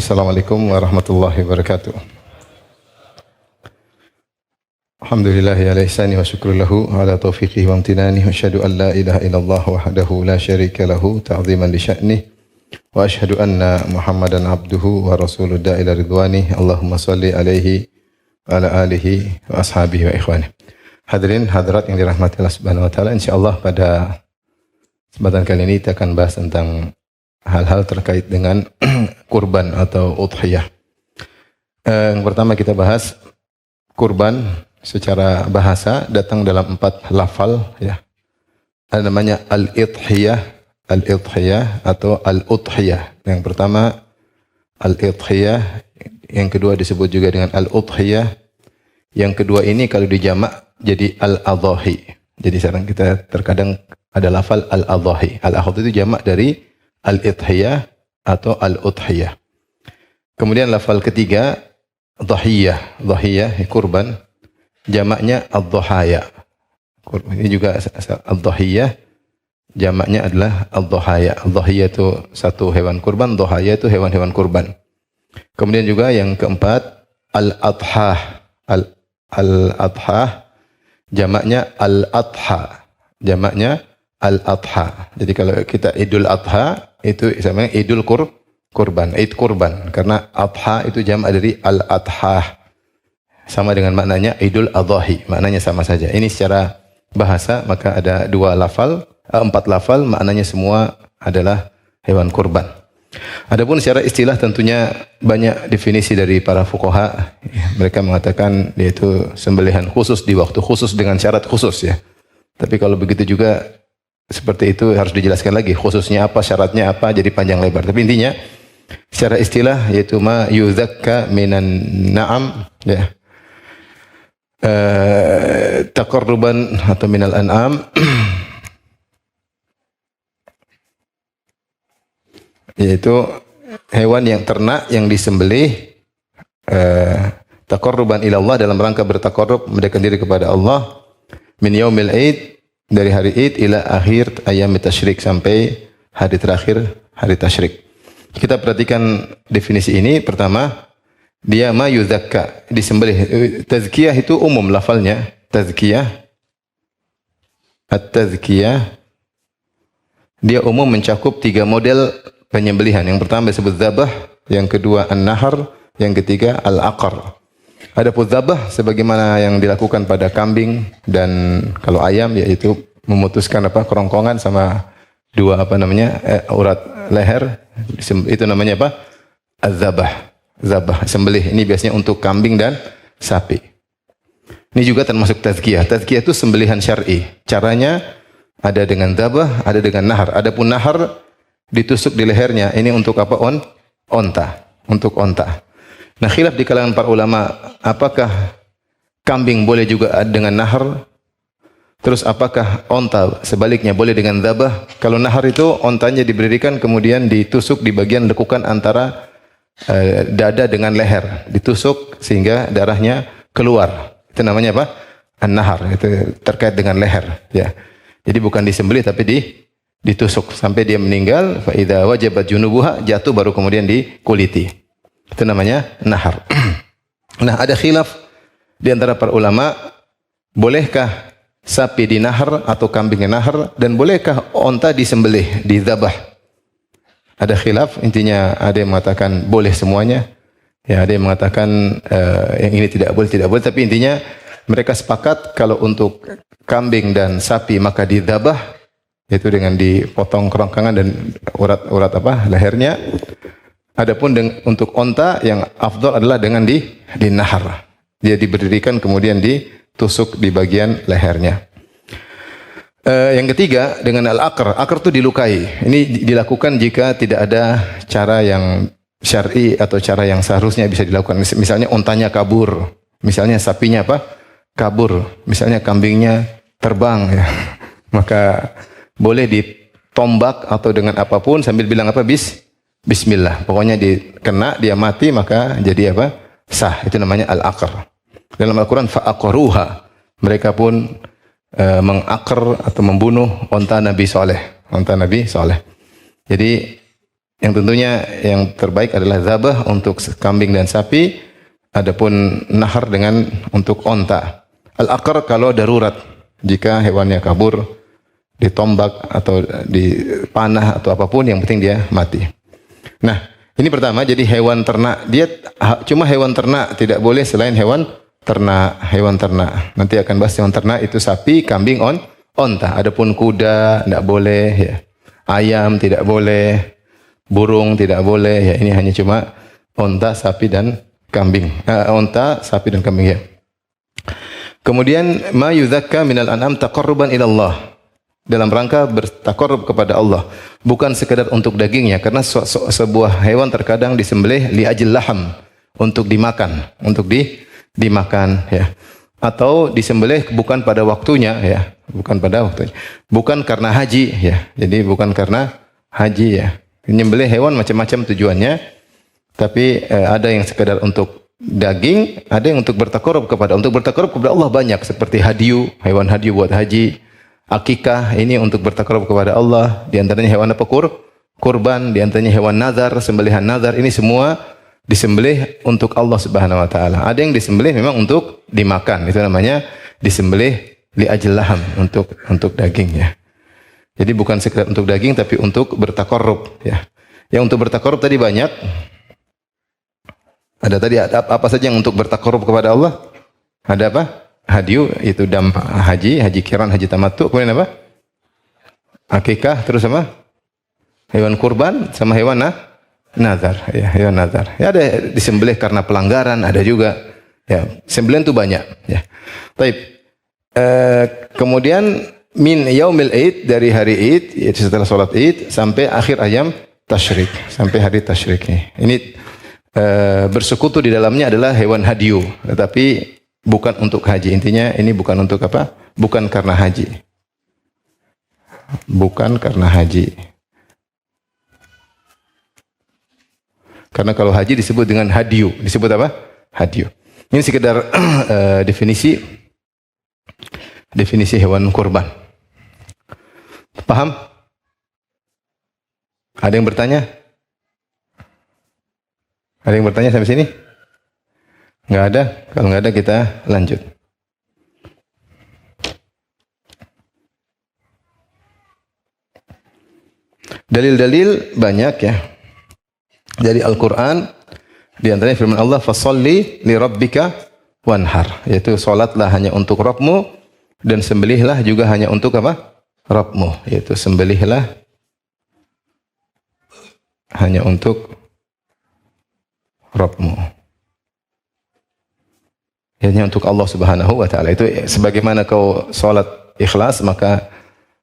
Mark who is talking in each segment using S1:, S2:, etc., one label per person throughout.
S1: Assalamualaikum warahmatullahi wabarakatuh. Alhamdulillahi ala ihsani wa syukru lahu ala taufiqihi wa amtinani wa asyhadu an la ilaha illallah wahdahu la syarika lahu ta'ziman li sya'nih wa asyhadu anna Muhammadan abduhu wa rasuluhu da'ila ridwani. Allahumma salli alaihi wa ala alihi wa ashabihi wa ikhwani. Hadirin hadirat yang dirahmati Allah Subhanahu wa taala, insyaallah pada kesempatan kali ini kita akan bahas tentang hal-hal terkait dengan kurban atau udhiyah. Yang pertama kita bahas kurban secara bahasa datang dalam 4 lafal ya. Ada namanya al-idhiyah atau al-udhiyah. Yang pertama al-idhiyah, yang kedua disebut juga dengan al-udhiyah. Yang kedua ini kalau dijamak jadi al-adhahi. Jadi sekarang kita terkadang ada lafal al-adhahi. Al-adhahi itu jamak dari al-idhiyah atau al-udhiyah. Kemudian lafal ketiga dhahiyah, kurban. Jamaknya ad-dhahaya. Ini juga ad-dhahiyah, jamaknya adalah ad-dhahaya. Ad-dhahiyah itu satu hewan kurban, dhahaya itu hewan-hewan kurban. Kemudian juga yang keempat al-adhah. Al-adhah jamaknya al-adha. Jamaknya al-adha. Jadi kalau kita Idul Adha itu namanya Idul kurban, Id kurban, karena adha itu jamak dari al-adha. Sama dengan maknanya Idul Adhahi, maknanya sama saja. Ini secara bahasa maka ada 4 lafal, maknanya semua adalah hewan kurban. Adapun secara istilah tentunya banyak definisi dari para fuqaha. Mereka mengatakan yaitu sembelihan khusus di waktu khusus dengan syarat khusus ya. Tapi kalau begitu juga seperti itu harus dijelaskan lagi khususnya apa, syaratnya apa, jadi panjang lebar. Tapi intinya secara istilah yaitu ma yuzakka minan na'am ya. Taqarruban atau minal an'am yaitu hewan yang ternak yang disembelih taqarruban ila Allah, dalam rangka bertaqarrub mendekatkan diri kepada Allah, min yaumil id, dari hari id ila akhir ayam tasyrik, sampai hari terakhir hari tasyrik. Kita perhatikan definisi ini. Pertama, dia ma yuzakka, disembelih. Tazkiyah itu umum lafalnya. Tazkiyah, at-tazkiyah, dia umum mencakup 3 model penyembelihan. Yang pertama disebut zabah, yang kedua an-nahar, yang ketiga al-aqar. Adapun zabah sebagaimana yang dilakukan pada kambing dan kalau ayam yaitu memutuskan kerongkongan sama 2 urat leher, itu namanya apa? Az-zabah. Zabah, sembelih. Ini biasanya untuk kambing dan sapi. Ini juga termasuk tazkiyah. Tazkiyah itu sembelihan syar'i. Caranya ada dengan zabah, ada dengan nahar. Adapun nahar ditusuk di lehernya. Ini untuk apa? Onta. Untuk onta. Nah, khilaf di kalangan para ulama, apakah kambing boleh juga dengan nahar? Terus apakah onta sebaliknya boleh dengan zabah? Kalau nahar itu ontanya diberdirikan kemudian ditusuk di bagian lekukan antara dada dengan leher, ditusuk sehingga darahnya keluar. Itu namanya apa? An-nahar. Itu terkait dengan leher ya. Jadi bukan disembelih tapi ditusuk sampai dia meninggal. Fa idza wajabat junubuha, jatuh baru kemudian dikuliti. Itu namanya nahar. Nah, ada khilaf di antara para ulama, bolehkah sapi dinahar atau kambing dinahar, dan bolehkah onta disembelih, dizabah? Ada khilaf, intinya ada yang mengatakan boleh semuanya. Ya, ada yang mengatakan yang ini tidak boleh, tapi intinya mereka sepakat kalau untuk kambing dan sapi maka dizabah, yaitu dengan dipotong kerongkongan dan urat lehernya. Adapun untuk onta yang afdal adalah dengan dinahar. Dia diberdirikan kemudian ditusuk di bagian lehernya. Yang ketiga dengan al-aqr. Aqr itu dilukai. Ini dilakukan jika tidak ada cara yang syar'i atau cara yang seharusnya bisa dilakukan. Misalnya ontanya kabur, misalnya sapinya kabur, misalnya kambingnya terbang ya. Maka boleh ditombak atau dengan apapun sambil bilang bismillah. Pokoknya dikena dia mati maka jadi sah. Itu namanya al-aqr. Dalam Al-Qur'an fa'aqruha. Mereka pun mengakar atau membunuh onta Nabi Saleh. Jadi Yang tentunya yang terbaik adalah zabah untuk kambing dan sapi, adapun nahar dengan untuk onta. Al-aqar kalau darurat, jika hewannya kabur, ditombak atau dipanah atau apapun, yang penting dia mati. Nah, ini pertama, jadi hewan ternak, dia cuma hewan ternak, tidak boleh selain hewan ternak. Hewan ternak, nanti akan bahas hewan ternak itu sapi, kambing, onta. Adapun kuda tidak boleh, ya. Ayam tidak boleh, burung tidak boleh, ya. Ini hanya cuma onta, sapi dan kambing. Onta, sapi dan kambing, ya. Kemudian ma yuzakka minal an'am taqarruban ila Allah. Dalam rangka bertakarrub kepada Allah, bukan sekedar untuk dagingnya, karena sebuah hewan terkadang disembelih li ajil laham, untuk dimakan, dimakan, ya. Atau disembelih bukan pada waktunya, ya, bukan pada waktunya. Bukan karena haji, ya. Jadi bukan karena haji, ya. Menyembelih hewan macam-macam tujuannya, tapi ada yang sekedar untuk daging, ada yang untuk bertakarrub kepada Allah banyak, seperti hadiyu, hewan hadiyu buat haji. Akikah, ini untuk bertakarrub kepada Allah, di antaranya hewan apa? Kurban, di antaranya hewan nazar, sembelihan nazar, ini semua disembelih untuk Allah Subhanahu wa taala. Ada yang disembelih memang untuk dimakan, itu namanya disembelih li ajil laham, untuk daging, ya. Jadi bukan sekedar untuk daging, tapi untuk bertakarrub, ya. Yang untuk bertakarrub tadi banyak. Ada tadi apa saja yang untuk bertakarrub kepada Allah? Ada apa? Hadiyu, itu haji kiran, haji tamattu. Kemudian apa? Akikah, terus apa? Hewan kurban sama hewan nazar, ya, hewan nazar. Ya, ada disembelih karena pelanggaran, ada juga. Ya, sembelihan itu banyak, ya. Baik. Kemudian min yaumil id, dari hari id, yaitu setelah salat id sampai akhir ayam tasyrik, sampai hari tasyrik nih. Ini bersekutu di dalamnya adalah hewan hadiyu, tetapi bukan untuk haji. Intinya ini bukan untuk apa? Bukan karena haji. Bukan karena haji. Karena kalau haji disebut dengan hadiyu. Disebut apa? Hadiyu. Ini sekedar definisi hewan kurban. Paham? Ada yang bertanya? Ada yang bertanya sampai sini? Enggak ada? Kalau enggak ada kita lanjut. Dalil-dalil banyak, ya. Dari Al-Quran, di antaranya firman Allah, "Fasholli li rabbika wanhar." Yaitu salatlah hanya untuk Rabbmu, dan sembelihlah juga hanya untuk apa? Rabbmu. Yaitu sembelihlah hanya untuk Rabbmu. Hanya untuk Allah Subhanahu wa taala. Itu sebagaimana kau salat ikhlas, maka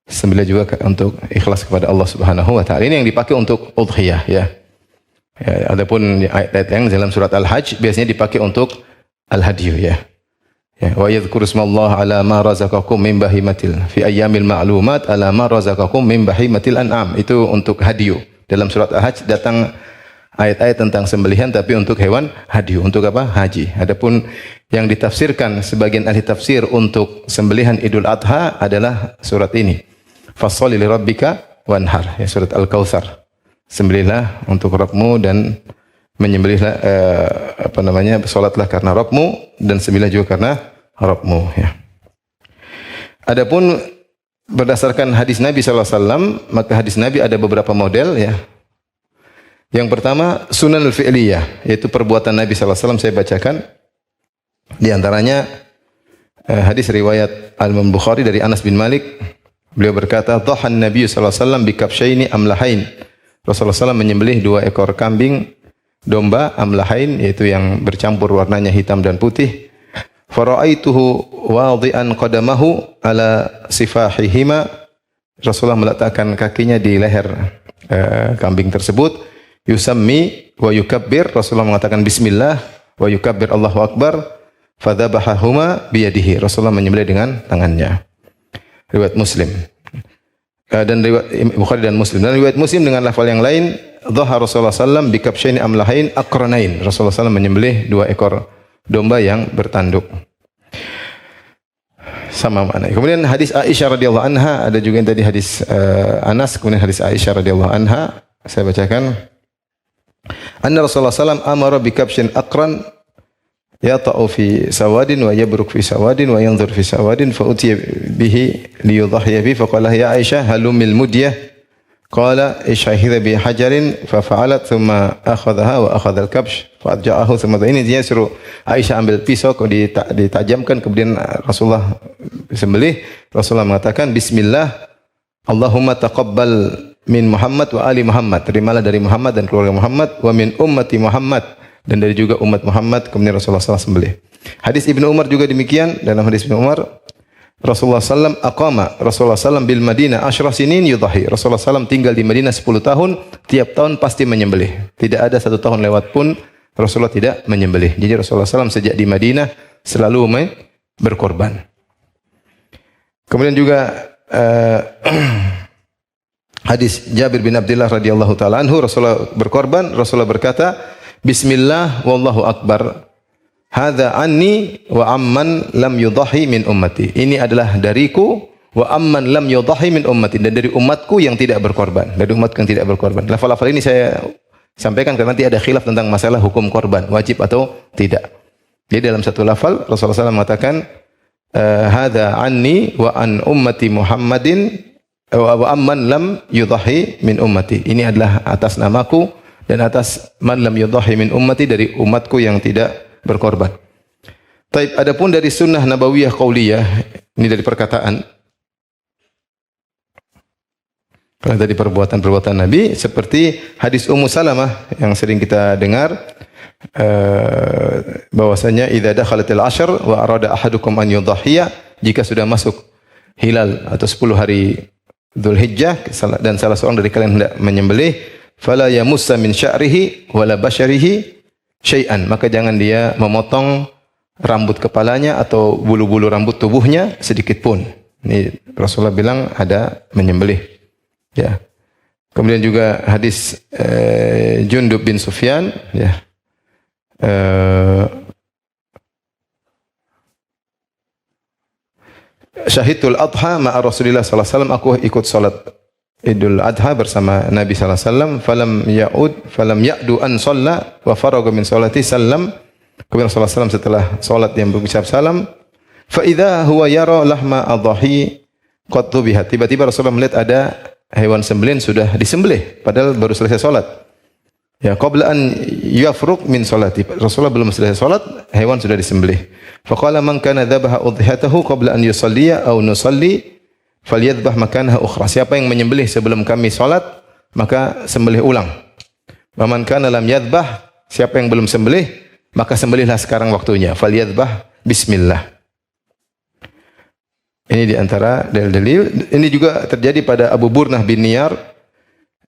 S1: sembelih juga untuk ikhlas kepada Allah Subhanahu wa taala. Ini yang dipakai untuk udhiyah, ya. Ya, adapun ayat yang dalam surat Al-Hajj biasanya dipakai untuk al-hadiyu, ya. Ya, wa yadhkuru ismallaha ala ma razaqakum min bahimatil fi ayyamil ma'lumat ala ma razaqakum min bahimatil an'am. Itu untuk hadiyu. Dalam surat Al-Hajj datang ayat-ayat tentang sembelihan, tapi untuk hewan hadiyu, untuk apa? Haji. Adapun yang ditafsirkan sebagian ahli tafsir untuk sembelihan Idul Adha adalah surat ini. Fasholli li rabbika wanhar, ya, surat Al-Kautsar. Sembelihlah untuk Rabbmu dan menyembelihlah salatlah karena Rabbmu dan sembelihlah juga karena Rabbmu, ya. Adapun berdasarkan hadis Nabi sallallahu alaihi wasallam, maka hadis Nabi ada beberapa model, ya. Yang pertama sunanul fi'liyah, yaitu perbuatan Nabi sallallahu alaihi wasallam. Saya bacakan di antaranya hadis riwayat Al-Imam Bukhari dari Anas bin Malik. Beliau berkata, "Dhahan Nabi sallallahu alaihi wasallam bi kabsyaini amlahain." Rasulullah SAW menyembelih 2 ekor kambing domba amlahain, yaitu yang bercampur warnanya hitam dan putih. Fara'aituhu wadhi'an qadamahu ala sifahihima. Rasulullah meletakkan kakinya di leher kambing tersebut. Yusammi wa yukabbir. Rasulullah mengatakan bismillah wa yukabbir Allahu akbar. Fadzabahahuma biyadihi. Rasulullah menyembelih dengan tangannya. Riwayat Muslim. Dan riwayat Bukhari dan Muslim. Dan riwayat Muslim dengan lafal yang lain, dhahar Rasulullah sallam bikabsyaini amlahain aqranain. Rasulullah sallam menyembelih 2 ekor domba yang bertanduk. Sama makna. Kemudian hadis Aisyah radhiyallahu anha, ada juga yang tadi hadis Anas, kemudian hadis Aisyah radhiyallahu anha, saya bacakan. Anna Rasulullah sallallahu amara bi kabshin aqran yata'u fi sawadin wa yabruk fi sawadin wa yanzur fi sawadin fa utiya bihi liyudhhiya bi fa qala ya Aisyah halumil mudyah qala ishahidha bi hajarin fa fa'alat thumma akhadhaha wa akhadha al-kabsh fa ja'ahu thumma ini dia suruh Aisyah ambil pisau ditajamkan, kemudian Rasulullah sembelih. Rasulullah mengatakan bismillah Allahumma taqabbal min Muhammad wa ali Muhammad, terimalah dari Muhammad dan keluarga Muhammad, wa min ummati Muhammad, dan dari juga umat Muhammad. Kemudian Rasulullah SAW sembelih. Hadis Ibnu Umar juga demikian. Dalam hadis Ibnu Umar Rasulullah SAW aqama Rasulullah SAW bil Madinah 10 sinin yudhahi. Rasulullah SAW tinggal di Madinah 10 tahun, tiap tahun pasti menyembelih. Tidak ada satu tahun lewat pun Rasulullah tidak menyembelih. Jadi Rasulullah SAW sejak di Madinah selalu berkorban. Kemudian juga hadis Jabir bin Abdullah radhiyallahu taala anhu, Rasulullah berkorban, Rasulullah berkata, bismillah wallahu akbar. Hadza anni wa amman lam yudhahi min ummati. Ini adalah dariku wa amman lam yudhahi min ummati, dan dari umatku yang tidak berkorban. Dari umatku yang tidak berkorban. Lafal-lafal ini saya sampaikan karena nanti ada khilaf tentang masalah hukum korban, wajib atau tidak. Jadi dalam satu lafal Rasulullah SAW mengatakan hadza anni wa an ummati Muhammadin wa amman lam yudhahi min ummati. Ini adalah atas namaku dan atas man lam yudhahi min ummati, dari umatku yang tidak berkorban. Taib, adapun dari sunnah nabawiyah qauliyah, ini dari perkataan. Kalau dari perbuatan-perbuatan Nabi, seperti hadis Ummu Salamah yang sering kita dengar, bahwasanya idza dakhalatil ashr wa arada ahadukum an yudhhiya, jika sudah masuk hilal atau 10 hari Dzulhijjah dan salah seorang dari kalian hendak menyembelih, fala yamussa min sya'rihi wala basyarihi syai'an, maka jangan dia memotong rambut kepalanya atau bulu-bulu rambut tubuhnya sedikit pun. Ini Rasulullah bilang ada menyembelih. Ya. Kemudian juga hadis Jundub bin Sufyan, ya. Syahidul Adha ma'a Rasulillah sallallahu alaihi wasallam, aku ikut salat Idul Adha bersama Nabi sallallahu alaihi wasallam, falam ya'du an shalla wa faraga min salati sallam. Kemudian Rasulullah SAW setelah salat yang berucap salam, fa idza huwa yara lahma adhahi qad tubihat. Tiba-tiba Rasulullah melihat ada hewan sembelihan sudah disembelih padahal baru selesai salat. Ya, qabla an yafruq min salati. Rasulullah belum selesai salat, hewan sudah disembelih. Fa qala man kana dhabaha udhiyatahu qabla an yusalliya aw nusalli falyadhbah makanaha ukhra. Siapa yang menyembelih sebelum kami salat, maka sembelih ulang. Wa man kana lam yadhbah, siapa yang belum sembelih, maka sembelihlah sekarang waktunya. Falyadhbah bismillah. Ini di antara dalil-dalil. Ini juga terjadi pada Abu Burnah bin Niyar.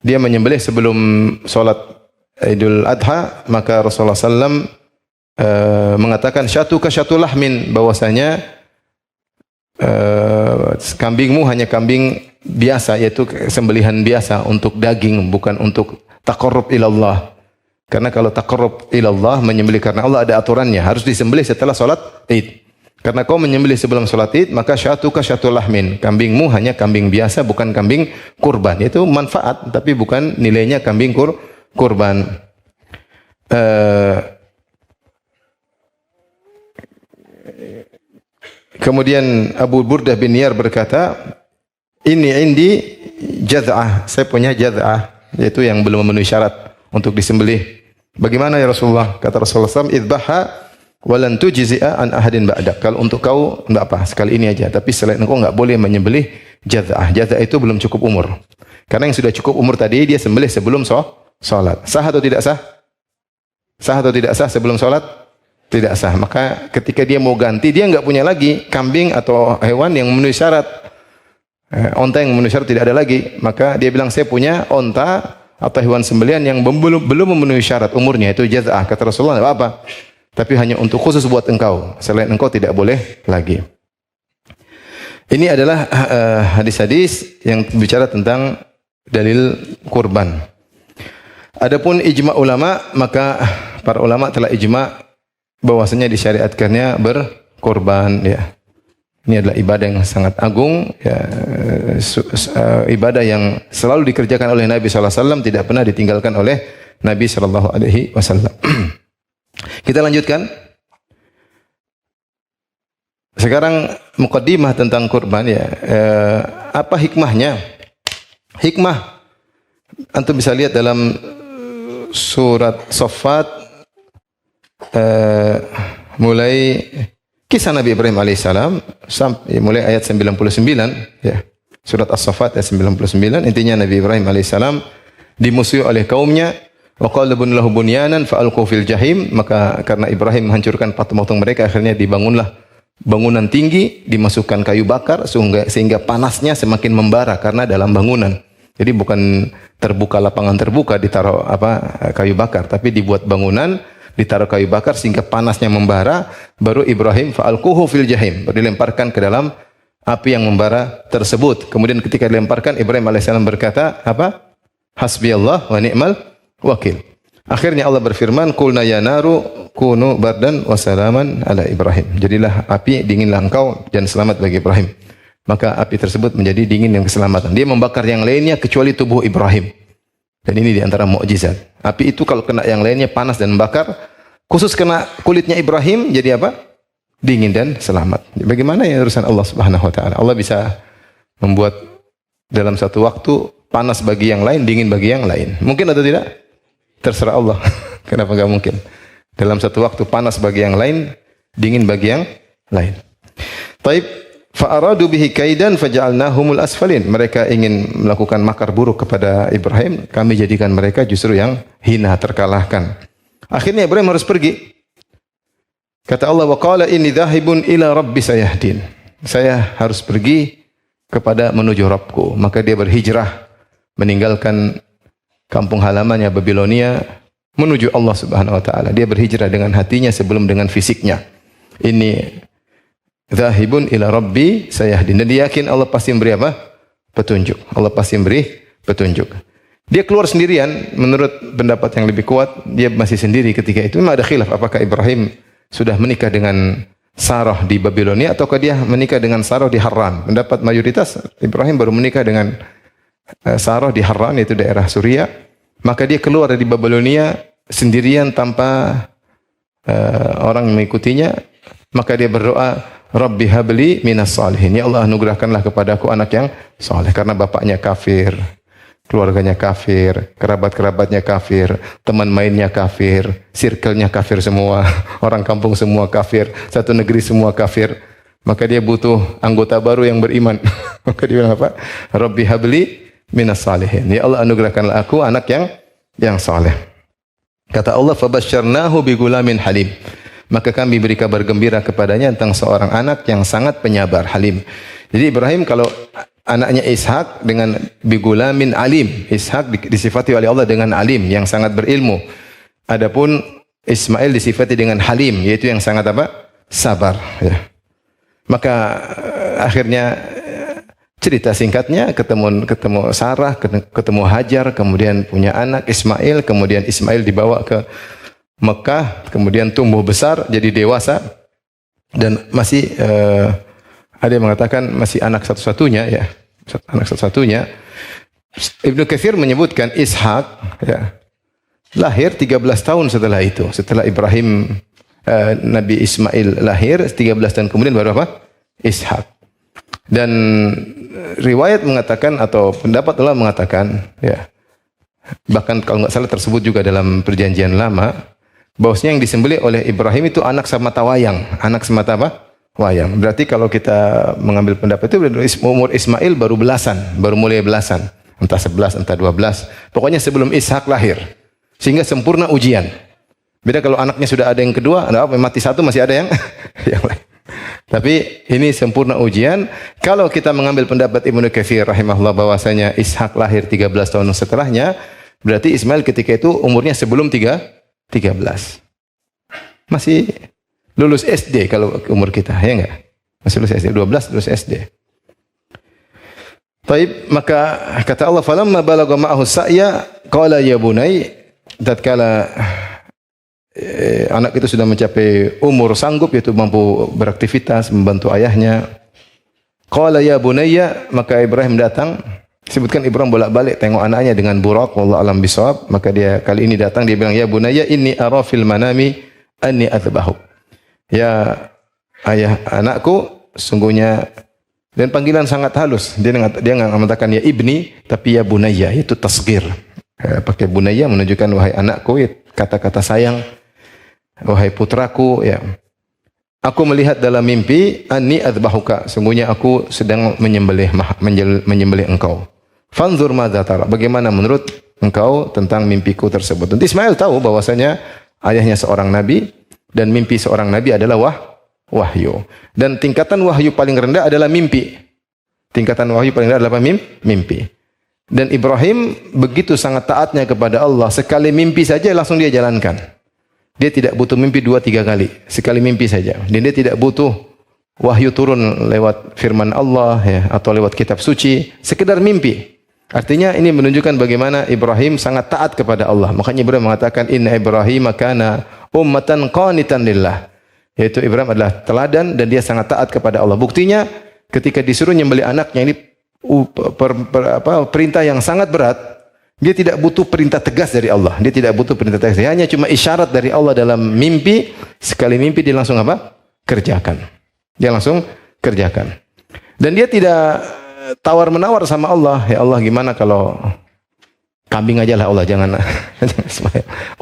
S1: Dia menyembelih sebelum salat Idul Adha, maka Rasulullah SAW mengatakan syatuka syatul lahmin, bahwasanya kambingmu hanya kambing biasa, yaitu sembelihan biasa untuk daging, bukan untuk taqarrub ilallah. Karena kalau taqarrub ilallah, menyembelih karena Allah, ada aturannya, harus disembelih setelah salat Id. Karena kau menyembelih sebelum salat Id, maka syatuka syatul lahmin, kambingmu hanya kambing biasa, bukan kambing kurban. Itu manfaat, tapi bukan nilainya kambing kurban. Kemudian Abu Burdah bin Niyar berkata, ini indi jaz'ah, saya punya jaz'ah, yaitu yang belum memenuhi syarat untuk disembelih. Bagaimana ya Rasulullah? Kata Rasulullah SAW, idbaha walan tujzi'a an ahadin ba'dak. Kalau untuk kau enggak apa, sekali ini aja, tapi selain engkau enggak boleh menyembelih jaz'ah. Jaz'ah itu belum cukup umur. Karena yang sudah cukup umur tadi dia sembelih sebelum salat. Sah atau tidak sah? Sah atau tidak sah sebelum salat? Tidak sah. Maka ketika dia mau ganti, dia enggak punya lagi kambing atau hewan yang memenuhi syarat. Onta yang memenuhi syarat tidak ada lagi. Maka dia bilang, saya punya onta atau hewan sembelihan yang belum memenuhi syarat umurnya, itu jaz'ah. Kata Rasulullah, tidak apa-apa. Tapi hanya untuk khusus buat engkau. Selain engkau tidak boleh lagi. Ini adalah hadis-hadis yang bicara tentang dalil kurban. Adapun ijma' ulama, maka para ulama telah ijma' bahwasanya disyariatkannya berkorban, ya. Ini adalah ibadah yang sangat agung, ya, ibadah yang selalu dikerjakan oleh Nabi sallallahu alaihi wasallam, tidak pernah ditinggalkan oleh Nabi sallallahu alaihi wasallam. Kita lanjutkan. Sekarang muqaddimah tentang kurban ya. Apa hikmahnya? Hikmah antum bisa lihat dalam surat Saffat mulai kisah Nabi Ibrahim alaihissalam sampai mulai ayat 99 ya. Surat As-Saffat ayat 99 intinya Nabi Ibrahim alaihissalam dimusuhi oleh kaumnya wa qala bun lahu bunyanan fa alqu fil jahim, maka karena Ibrahim menghancurkan patung-patung mereka akhirnya dibangunlah bangunan tinggi, dimasukkan kayu bakar sehingga panasnya semakin membara karena dalam bangunan. Jadi bukan terbuka lapangan terbuka ditaruh kayu bakar, tapi dibuat bangunan ditaruh kayu bakar sehingga panasnya membara, baru Ibrahim fa'alquhu fil jahim, dilemparkan ke dalam api yang membara tersebut. Kemudian ketika dilemparkan Ibrahim alaihissalam berkata apa? Hasbiyallah wa ni'mal wakil. Akhirnya Allah berfirman, qulna ya naru kunu bardan wa salaman ala Ibrahim. Jadilah api, dinginlah engkau dan selamat bagi Ibrahim. Maka api tersebut menjadi dingin yang keselamatan. Dia membakar yang lainnya kecuali tubuh Ibrahim. Dan ini diantara mukjizat. Api itu kalau kena yang lainnya panas dan membakar, khusus kena kulitnya Ibrahim jadi apa? Dingin dan selamat. Bagaimana ya urusan Allah Subhanahu wa taala? Allah bisa membuat dalam satu waktu panas bagi yang lain, dingin bagi yang lain. Mungkin atau tidak? Terserah Allah. Kenapa enggak mungkin? Dalam satu waktu panas bagi yang lain, dingin bagi yang lain. Taib fa'aradu bihi kaidan faja'alnahumul asfalin. Mereka ingin melakukan makar buruk kepada Ibrahim, kami jadikan mereka justru yang hina, terkalahkan. Akhirnya Ibrahim harus pergi. Kata Allah, wa qala inni dhahibun ila rabbi sayahdin. Saya harus pergi kepada menuju Rabbku. Maka dia berhijrah meninggalkan kampung halamannya Babilonia menuju Allah Subhanahu wa taala. Dia berhijrah dengan hatinya sebelum dengan fisiknya. Ini dhahibun ila rabbi sayahdin. Dan dia yakin Allah pasti memberi apa? Petunjuk. Allah pasti memberi petunjuk. Dia keluar sendirian, menurut pendapat yang lebih kuat, dia masih sendiri ketika itu. Memang ada khilaf apakah Ibrahim sudah menikah dengan Sarah di Babilonia ataukah dia menikah dengan Sarah di Harran. Pendapat mayoritas Ibrahim baru menikah dengan Sarah di Harran, yaitu daerah Suriah. Maka dia keluar dari Babilonia sendirian tanpa orang mengikutinya. Maka dia berdoa, Rabbi habli minas salihin. Ya Allah, anugerahkanlah kepadaku anak yang saleh, karena bapaknya kafir, keluarganya kafir, kerabat-kerabatnya kafir, teman mainnya kafir, circle-nya kafir semua, orang kampung semua kafir, satu negeri semua kafir. Maka dia butuh anggota baru yang beriman. Maka dia bilang apa? Rabbi habli minas salihin. Ya Allah, anugerahkanlah aku anak yang saleh. Kata Allah, fabasyarnahu bigulamin halim. Maka kami beri kabar gembira kepadanya tentang seorang anak yang sangat penyabar, halim. Jadi Ibrahim kalau anaknya Ishak dengan bigulamin alim. Ishak disifati oleh Allah dengan alim, yang sangat berilmu. Adapun Ismail disifati dengan halim, yaitu yang sangat apa? Sabar. Ya. Maka akhirnya cerita singkatnya ketemu Sarah, ketemu Hajar, kemudian punya anak Ismail, kemudian Ismail dibawa ke Mekah, kemudian tumbuh besar jadi dewasa dan masih ada yang mengatakan masih anak satu-satunya ya, anak satu-satunya. Ibnu Katsir menyebutkan Ishak ya, lahir 13 tahun setelah itu, setelah Ibrahim Nabi Ismail lahir 13 tahun kemudian baru apa? Ishak. Dan riwayat mengatakan atau pendapat Allah mengatakan ya, bahkan kalau nggak salah tersebut juga dalam perjanjian lama, bahwasanya yang disembelih oleh Ibrahim itu anak semata wayang, anak semata apa? Wayang. Berarti kalau kita mengambil pendapat itu umur Ismail baru belasan, baru mulai belasan, entah 11, entah 12. Pokoknya sebelum Ishak lahir. Sehingga sempurna ujian. Beda kalau anaknya sudah ada yang kedua, mati satu masih ada yang yang lain. Tapi ini sempurna ujian. Kalau kita mengambil pendapat Ibnu Katsir rahimahullah bahwasanya Ishak lahir 13 tahun setelahnya, berarti Ismail ketika itu umurnya sebelum 13. Masih lulus SD kalau umur kita, ya enggak? Masih lulus SD, 12 lulus SD. Taib, maka kata Allah, falamma balagha ma'ahu sa'ya qala ya bunai, tatkala anak itu sudah mencapai umur sanggup, yaitu mampu beraktivitas membantu ayahnya. Qala ya bunayya, maka Ibrahim datang Sebutkan Ibrahim bolak-balik tengok anaknya dengan Buraq, wallahu alam bisawab. Maka dia kali ini datang, dia bilang, ya bunayya inni ara fil manami anni athbahuk. Ya ayah anakku, sungguhnya, dan panggilan sangat halus. Dia nggak mengatakan ya ibni, tapi ya bunayya, itu tasghir. Pakai bunayya menunjukkan wahai anakku, kata-kata sayang, wahai putraku, ya. Aku melihat dalam mimpi anni athbahuka, sungguhnya aku sedang menyembelih engkau. Fanzur madza tara, bagaimana menurut engkau tentang mimpiku tersebut. Dan Ismail tahu bahwasanya ayahnya seorang nabi dan mimpi seorang nabi adalah wahyu. Dan tingkatan wahyu paling rendah adalah mimpi. Tingkatan wahyu paling rendah adalah mimpi. Dan Ibrahim begitu sangat taatnya kepada Allah, sekali mimpi saja langsung dia jalankan. Dia tidak butuh mimpi 2-3 kali, sekali mimpi saja. Dan dia tidak butuh wahyu turun lewat firman Allah ya, atau lewat kitab suci, sekedar mimpi. Artinya ini menunjukkan bagaimana Ibrahim sangat taat kepada Allah. Makanya Ibrahim mengatakan inna Ibrahim kana ummatan qanitan lillah. Yaitu Ibrahim adalah teladan dan dia sangat taat kepada Allah. Buktinya ketika disuruh nyembelih anaknya, ini perintah yang sangat berat. Dia tidak butuh perintah tegas dari Allah. Dia tidak butuh perintah tegas. Dia hanya cuma isyarat dari Allah dalam mimpi. Sekali mimpi dia langsung apa? Kerjakan. Dia langsung kerjakan. Dan dia tidak tawar-menawar sama Allah. Ya Allah, gimana kalau kambing aja lah Allah, jangan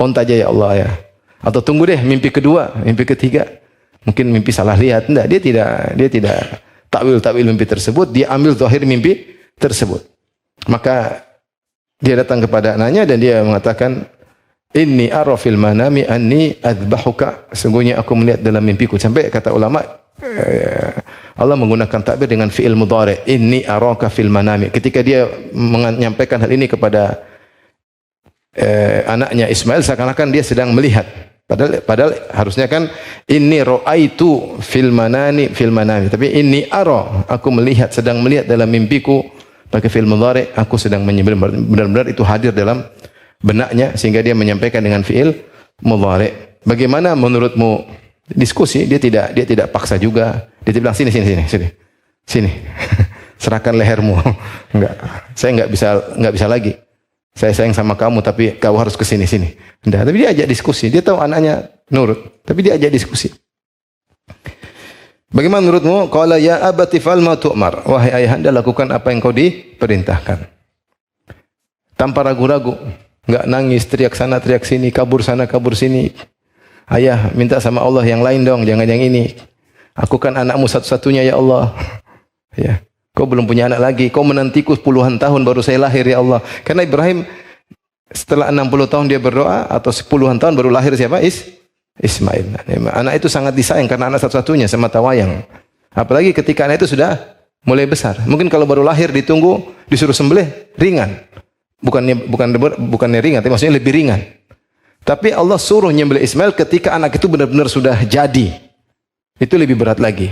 S1: onta aja ya Allah ya. Atau tunggu deh mimpi kedua, mimpi ketiga. Mungkin mimpi salah lihat. Enggak, dia tidak takwil mimpi tersebut. Dia ambil zahir mimpi tersebut. Maka dia datang kepada anaknya dan dia mengatakan, inni ara fil manami anni adzbahuka, sungguhnya aku melihat dalam mimpiku. Sampai kata ulama, Allah menggunakan takbir dengan fi'il mudhari, inni araka fil manami. Ketika dia menyampaikan hal ini kepada anaknya Ismail, seakan-akan dia sedang melihat. Padahal harusnya kan inni ra'aitu fil manami, tapi inni ara, aku melihat, sedang melihat dalam mimpiku. Pakai fi'il mudhari, aku sedang menyembelih. Benar-benar itu hadir dalam benaknya sehingga dia menyampaikan dengan fi'il mudhari. Bagaimana menurutmu? Diskusi, dia tidak paksa juga. Dia bilang sini. Serahkan lehermu. Enggak. Saya enggak bisa lagi. Saya sayang sama kamu tapi kau harus ke sini. Enggak, tapi dia ajak diskusi. Dia tahu anaknya nurut, tapi dia ajak diskusi. Bagaimana menurutmu? Qala ya abati fal ma tu'mar. Wahai ayahanda, lakukan apa yang kau diperintahkan. Tanpa ragu-ragu, enggak nangis, teriak sana, teriak sini, kabur sana, kabur sini. Ayah, minta sama Allah yang lain dong, jangan yang ini. Aku kan anakmu satu-satunya ya Allah. Ya. Kau belum punya anak lagi, kau menantiku puluhan tahun baru saya lahir ya Allah. Karena Ibrahim setelah 60 tahun dia berdoa atau 10-an tahun baru lahir siapa? Ismail. Anak itu sangat disayang karena anak satu-satunya semata wayang. Apalagi ketika anak itu sudah mulai besar. Mungkin kalau baru lahir ditunggu disuruh sembelih ringan. Bukannya ringan, tapi maksudnya lebih ringan. Tapi Allah suruh nyembelih Ismail ketika anak itu benar-benar sudah jadi. Itu lebih berat lagi.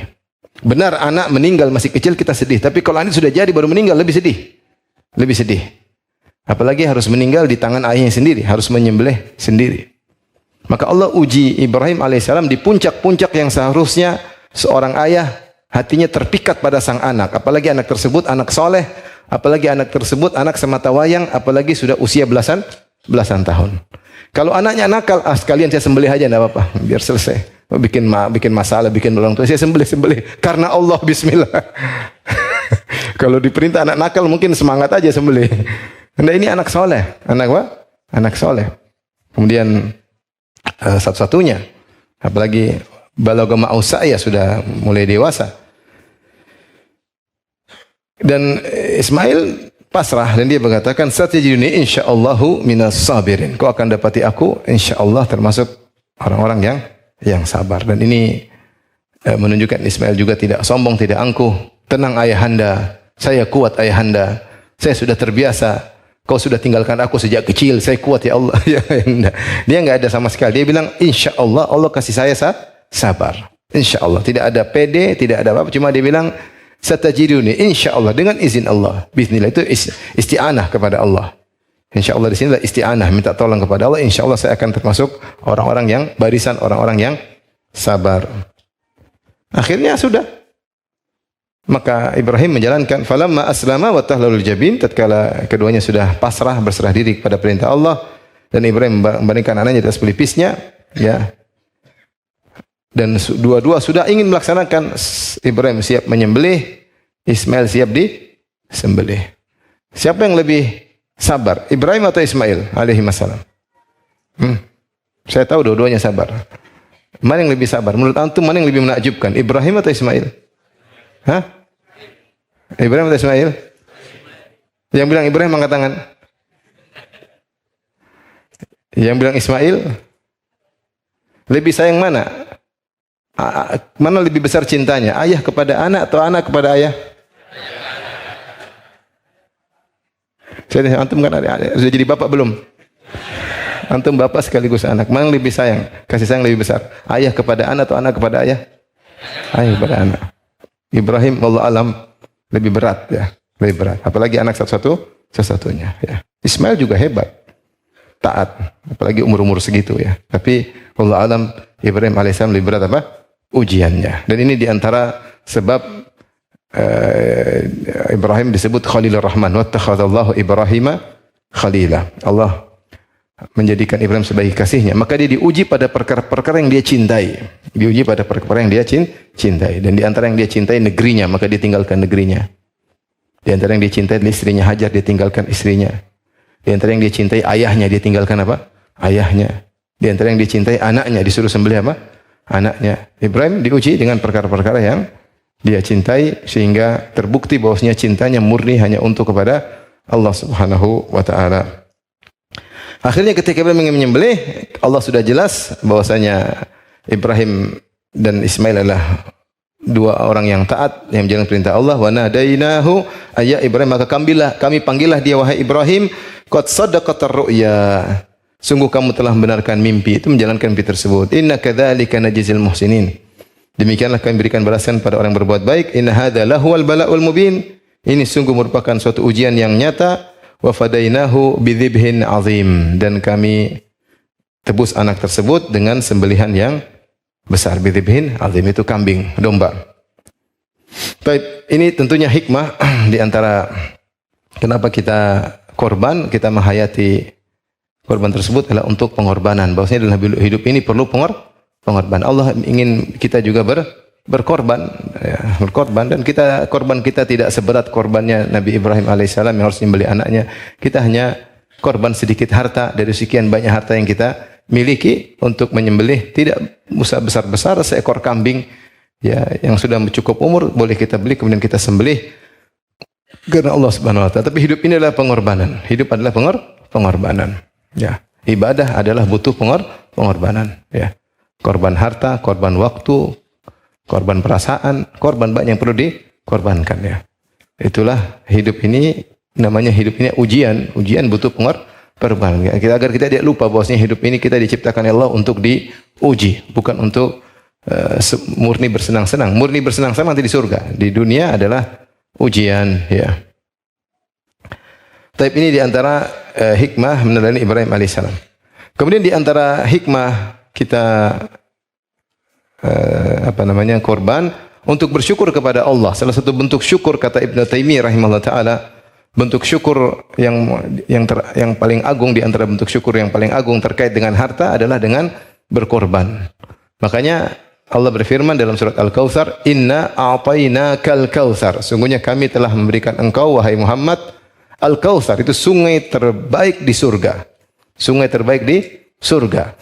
S1: Benar anak meninggal masih kecil kita sedih, tapi kalau anak sudah jadi baru meninggal lebih sedih. Lebih sedih. Apalagi harus meninggal di tangan ayahnya sendiri, harus menyembelih sendiri. Maka Allah uji Ibrahim alaihissalam di puncak-puncak yang seharusnya seorang ayah hatinya terpikat pada sang anak. Apalagi anak tersebut anak soleh, apalagi anak tersebut anak semata wayang, apalagi sudah usia belasan tahun. Kalau anaknya nakal, sekalian saya sembelih aja, enggak apa-apa, biar selesai. Bikin masalah, bikin orang tua, saya sembelih karena Allah, bismillah. Kalau diperintah anak nakal mungkin semangat aja sembelih. Nah, ini anak soleh, anak soleh. Kemudian satu-satunya, apalagi balagha ma'usa ya sudah mulai dewasa. Dan Ismail pasrah dan dia mengatakan satajiduni insyaallahu minas sabirin. Kau akan dapati aku insyaallah termasuk orang-orang yang sabar. Dan ini menunjukkan Ismail juga tidak sombong, tidak angkuh. Tenang ayahanda, saya kuat ayahanda. Saya sudah terbiasa. Kau sudah tinggalkan aku sejak kecil, saya kuat ya Allah. Dia enggak ada sama sekali. Dia bilang insyaallah Allah kasih saya sabar. Insyaallah, tidak ada pede, tidak ada apa-apa, cuma dia bilang satajiduni insyaallah dengan izin Allah. Bismillah itu isti'anah kepada Allah. Insyaallah di sini adalah isti'anah, minta tolong kepada Allah. Insyaallah saya akan termasuk orang-orang yang barisan orang-orang yang sabar. Akhirnya sudah. Maka Ibrahim menjalankan falamma aslama wa tahlalul jabin, tatkala keduanya sudah pasrah berserah diri kepada perintah Allah dan Ibrahim membaringkan anaknya di atas pelipisnya, ya. Dan dua-dua sudah ingin melaksanakan, Ibrahim siap menyembelih, Ismail siap disembelih. Siapa yang lebih sabar, Ibrahim atau Ismail alaihi wassalam? Saya tahu dua-duanya sabar. Mana yang lebih sabar? Menurut antum mana yang lebih menakjubkan, Ibrahim atau Ismail? Hah? Ibrahim atau Ismail? Yang bilang Ibrahim angkat tangan. Yang bilang Ismail? Lebih sayang mana? Mana lebih besar cintanya? Ayah kepada anak atau anak kepada ayah? Saya antum kan sudah jadi bapak belum? Antum bapak sekaligus anak. Mana yang lebih sayang? Kasih sayang lebih besar? Ayah kepada anak atau anak kepada ayah? Ayah kepada anak. Ibrahim wallahu alam lebih berat, ya, lebih berat. Apalagi anak satu-satunya, ya. Ismail juga hebat, taat, apalagi umur-umur segitu, ya. Tapi wallahu alam Ibrahim alaihissalam lebih berat apa? Ujiannya. Dan ini diantara sebab Ibrahim disebut Khalilur Rahman. Wattakhadallahu Ibrahima Khalila. Allah menjadikan Ibrahim sebagai kasihnya. Maka dia diuji pada perkara-perkara yang dia cintai. Diuji pada perkara yang dia cintai. Dan di antara yang dia cintai negerinya, maka dia tinggalkan negerinya. Di antara yang dia cintai istrinya Hajar, dia tinggalkan istrinya. Di antara yang dia cintai ayahnya, dia tinggalkan apa? Ayahnya. Di antara yang dia cintai anaknya, disuruh sembelih apa? Anaknya. Ibrahim diuji dengan perkara-perkara yang dia cintai, sehingga terbukti bahwasanya cintanya murni hanya untuk kepada Allah Subhanahu wa taala. Akhirnya ketika Ibrahim ingin menyembelih, Allah sudah jelas bahwasanya Ibrahim dan Ismail adalah dua orang yang taat yang menjalankan perintah Allah. Wa nadainahu ayya Ibrahim, maka kami panggillah dia wahai Ibrahim, qad sadaqatar ru'ya. Sungguh kamu telah membenarkan mimpi, itu menjalankan mimpi tersebut. Inna kadzalika najzil muhsinin. Demikianlah kami berikan balasan pada orang berbuat baik. Inna hadza lahuwal bala'ul mubin. Ini sungguh merupakan suatu ujian yang nyata. Wa fadainahu bidzibhin azim, dan kami tebus anak tersebut dengan sembelihan yang besar. Bidzibhin azim itu kambing, domba. Baik, ini tentunya hikmah di antara kenapa kita korban, kita menghayati korban tersebut adalah untuk pengorbanan. Bahwasanya dalam hidup ini perlu pengorbanan. Allah ingin kita juga berkorban, ya, berkorban, dan korban kita tidak seberat korbannya Nabi Ibrahim alaihissalam yang harus menyembelih anaknya. Kita hanya korban sedikit harta dari sekian banyak harta yang kita miliki untuk menyembelih. Tidak usah besar-besar, seekor kambing, ya, yang sudah cukup umur boleh kita beli kemudian kita sembelih karena Allah Subhanahu wa taala. Tapi hidup ini adalah pengorbanan. Hidup adalah pengorbanan. Ya, ibadah adalah butuh pengorbanan, ya. Korban harta, korban waktu, korban perasaan, korban banyak yang perlu dikorbankan, ya. Itulah hidup ini, namanya hidup ini ujian butuh pengorbanan. Agar kita tidak lupa bahwasanya hidup ini kita diciptakan Allah untuk diuji, bukan untuk murni bersenang-senang. Murni bersenang-senang nanti di surga. Di dunia adalah ujian, ya. Tapi ini di antara hikmah meneladani Ibrahim alaihissalam. Kemudian di antara hikmah kita korban untuk bersyukur kepada Allah. Salah satu bentuk syukur, kata Ibnu Taimiyah rahimahullah taala, bentuk syukur yang paling agung di antara bentuk syukur yang paling agung terkait dengan harta adalah dengan berkorban. Makanya Allah berfirman dalam surat Al-Kautsar, "Inna a'tainakal kautsar." Sungguhnya kami telah memberikan engkau wahai Muhammad Al-Kautsar, itu sungai terbaik di surga. Sungai terbaik di surga.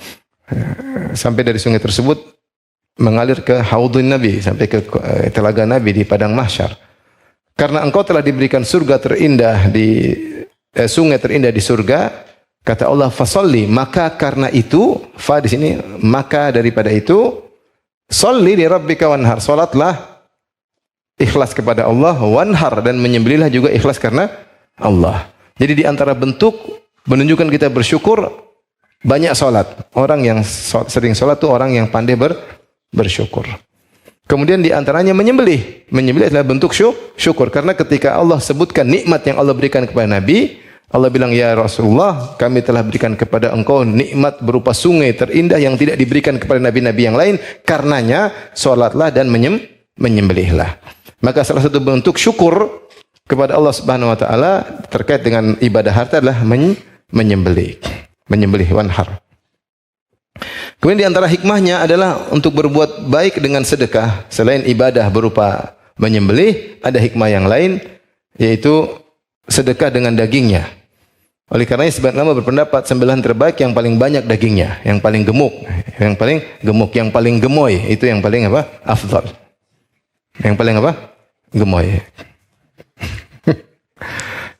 S1: Sampai dari sungai tersebut mengalir ke haudun Nabi, sampai ke telaga Nabi di padang mahsyar. Karena engkau telah diberikan surga terindah sungai terindah di surga, kata Allah, fasalli, maka karena itu, fa di sini maka daripada itu, salli li rabbika wanhar, salatlah ikhlas kepada Allah, wanhar, dan menyembelihlah juga ikhlas karena Allah. Jadi di antara bentuk menunjukkan kita bersyukur, banyak salat. Orang yang sering salat itu orang yang pandai bersyukur. Kemudian di antaranya menyembelih. Menyembelih adalah bentuk syukur. Karena ketika Allah sebutkan nikmat yang Allah berikan kepada Nabi, Allah bilang, ya Rasulullah, kami telah berikan kepada engkau nikmat berupa sungai terindah yang tidak diberikan kepada nabi-nabi yang lain. Karenanya, salatlah dan menyembelihlah. Maka salah satu bentuk syukur kepada Allah Subhanahu wa taala terkait dengan ibadah harta adalah menyembelih. Menyembelih wanhar. Kemudian di antara hikmahnya adalah untuk berbuat baik dengan sedekah. Selain ibadah berupa menyembelih, ada hikmah yang lain, yaitu sedekah dengan dagingnya. Oleh karenanya sebagian ulama berpendapat sembelihan terbaik yang paling banyak dagingnya, yang paling gemuk, yang paling gemoy, itu yang paling apa? Afdal. Yang paling apa? Gemoy.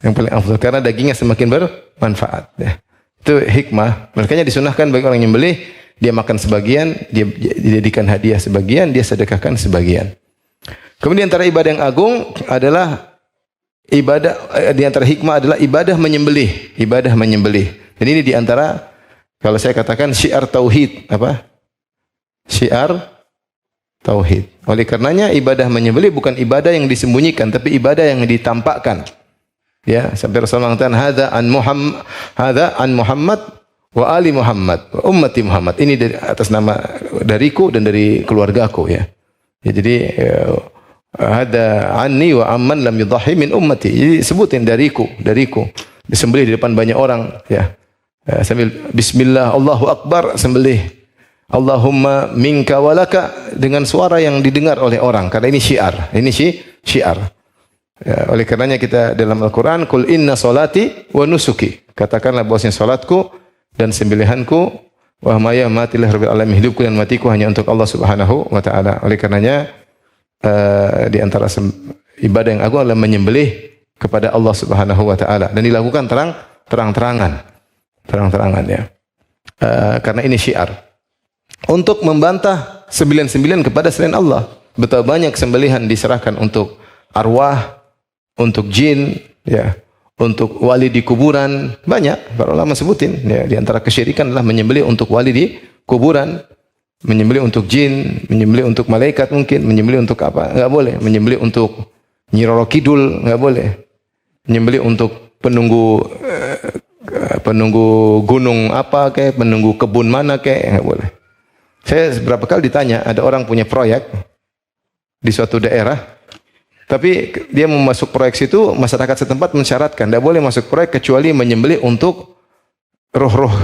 S1: Yang paling afdal karena dagingnya semakin bermanfaat, ya. Itu hikmah. Makanya disunahkan bagi orang yang menyembelih, dia makan sebagian, dia dijadikan hadiah sebagian, dia sedekahkan sebagian. Kemudian antara ibadah yang agung adalah di antara hikmah adalah ibadah menyembelih, ibadah menyembelih. Dan ini di antara kalau saya katakan syiar tauhid, apa? Syiar tauhid. Oleh karenanya ibadah menyembelih bukan ibadah yang disembunyikan, tapi ibadah yang ditampakkan. Ya, sampai Rasulullah mengatakan hadza an Muhammad wa ali Muhammad wa ummati Muhammad. Ini dari atas nama dariku dan dari keluargaku, ya. Ya, jadi hadza anni wa amman lam yudhahi min ummati. Jadi sebutin dariku. Disembelih di depan banyak orang, ya. Sambil bismillah Allahu akbar sembelih. Allahumma minka walaka dengan suara yang didengar oleh orang karena ini syiar. Ini syiar. Ya, oleh karenanya kita dalam Al-Quran, Qul inna solati wa nusuki. Katakanlah bahwasanya salatku dan sembelihanku wa matilah rabbil alamin, hidupku dan matiku hanya untuk Allah Subhanahu wa taala. Oleh karenanya di antara ibadah yang agung adalah menyembelih kepada Allah Subhanahu wa taala dan dilakukan terang-terangan, ya. Karena ini syiar. Untuk membantah sembilan kepada selain Allah. Betapa banyak sembelihan diserahkan untuk arwah, untuk jin, ya, untuk wali di kuburan, banyak para ulama sebutin, ya. Di antara kesyirikan adalah menyembelih untuk wali di kuburan, menyembelih untuk jin, menyembelih untuk malaikat mungkin, menyembelih untuk apa? Enggak boleh. Menyembelih untuk Nyi Roro Kidul, enggak boleh. Menyembelih untuk penunggu gunung apa kayak, penunggu kebun mana kayak, enggak boleh. Saya beberapa kali ditanya, ada orang punya proyek di suatu daerah, tapi dia mau masuk proyek situ, masyarakat setempat mensyaratkan tidak boleh masuk proyek kecuali menyembelih untuk roh-roh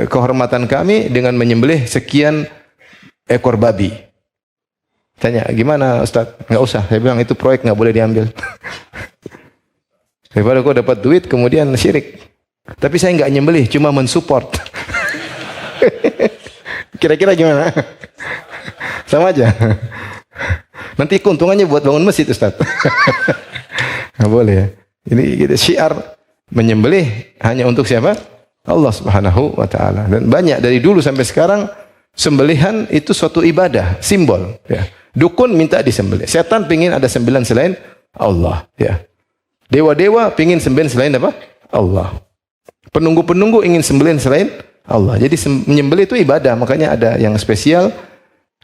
S1: kehormatan kami dengan menyembelih sekian ekor babi. Tanya, gimana Ustaz? Enggak usah. Saya bilang itu proyek enggak boleh diambil. Daripada kau dapat duit kemudian syirik. Tapi saya enggak nyembelih, cuma mensupport. Kira-kira gimana? Sama aja. Nanti keuntungannya buat bangun masjid, Ustaz. Nggak boleh, ya. Ini kita syiar menyembelih hanya untuk siapa? Allah Subhanahu wa taala. Dan banyak dari dulu sampai sekarang sembelihan itu suatu ibadah, simbol, ya. Dukun minta disembelih. Setan pingin ada sembilan selain Allah, ya. Dewa-dewa pingin sembelih selain apa? Allah. Penunggu-penunggu ingin sembelih selain Allah. Jadi menyembelih itu ibadah, makanya ada yang spesial.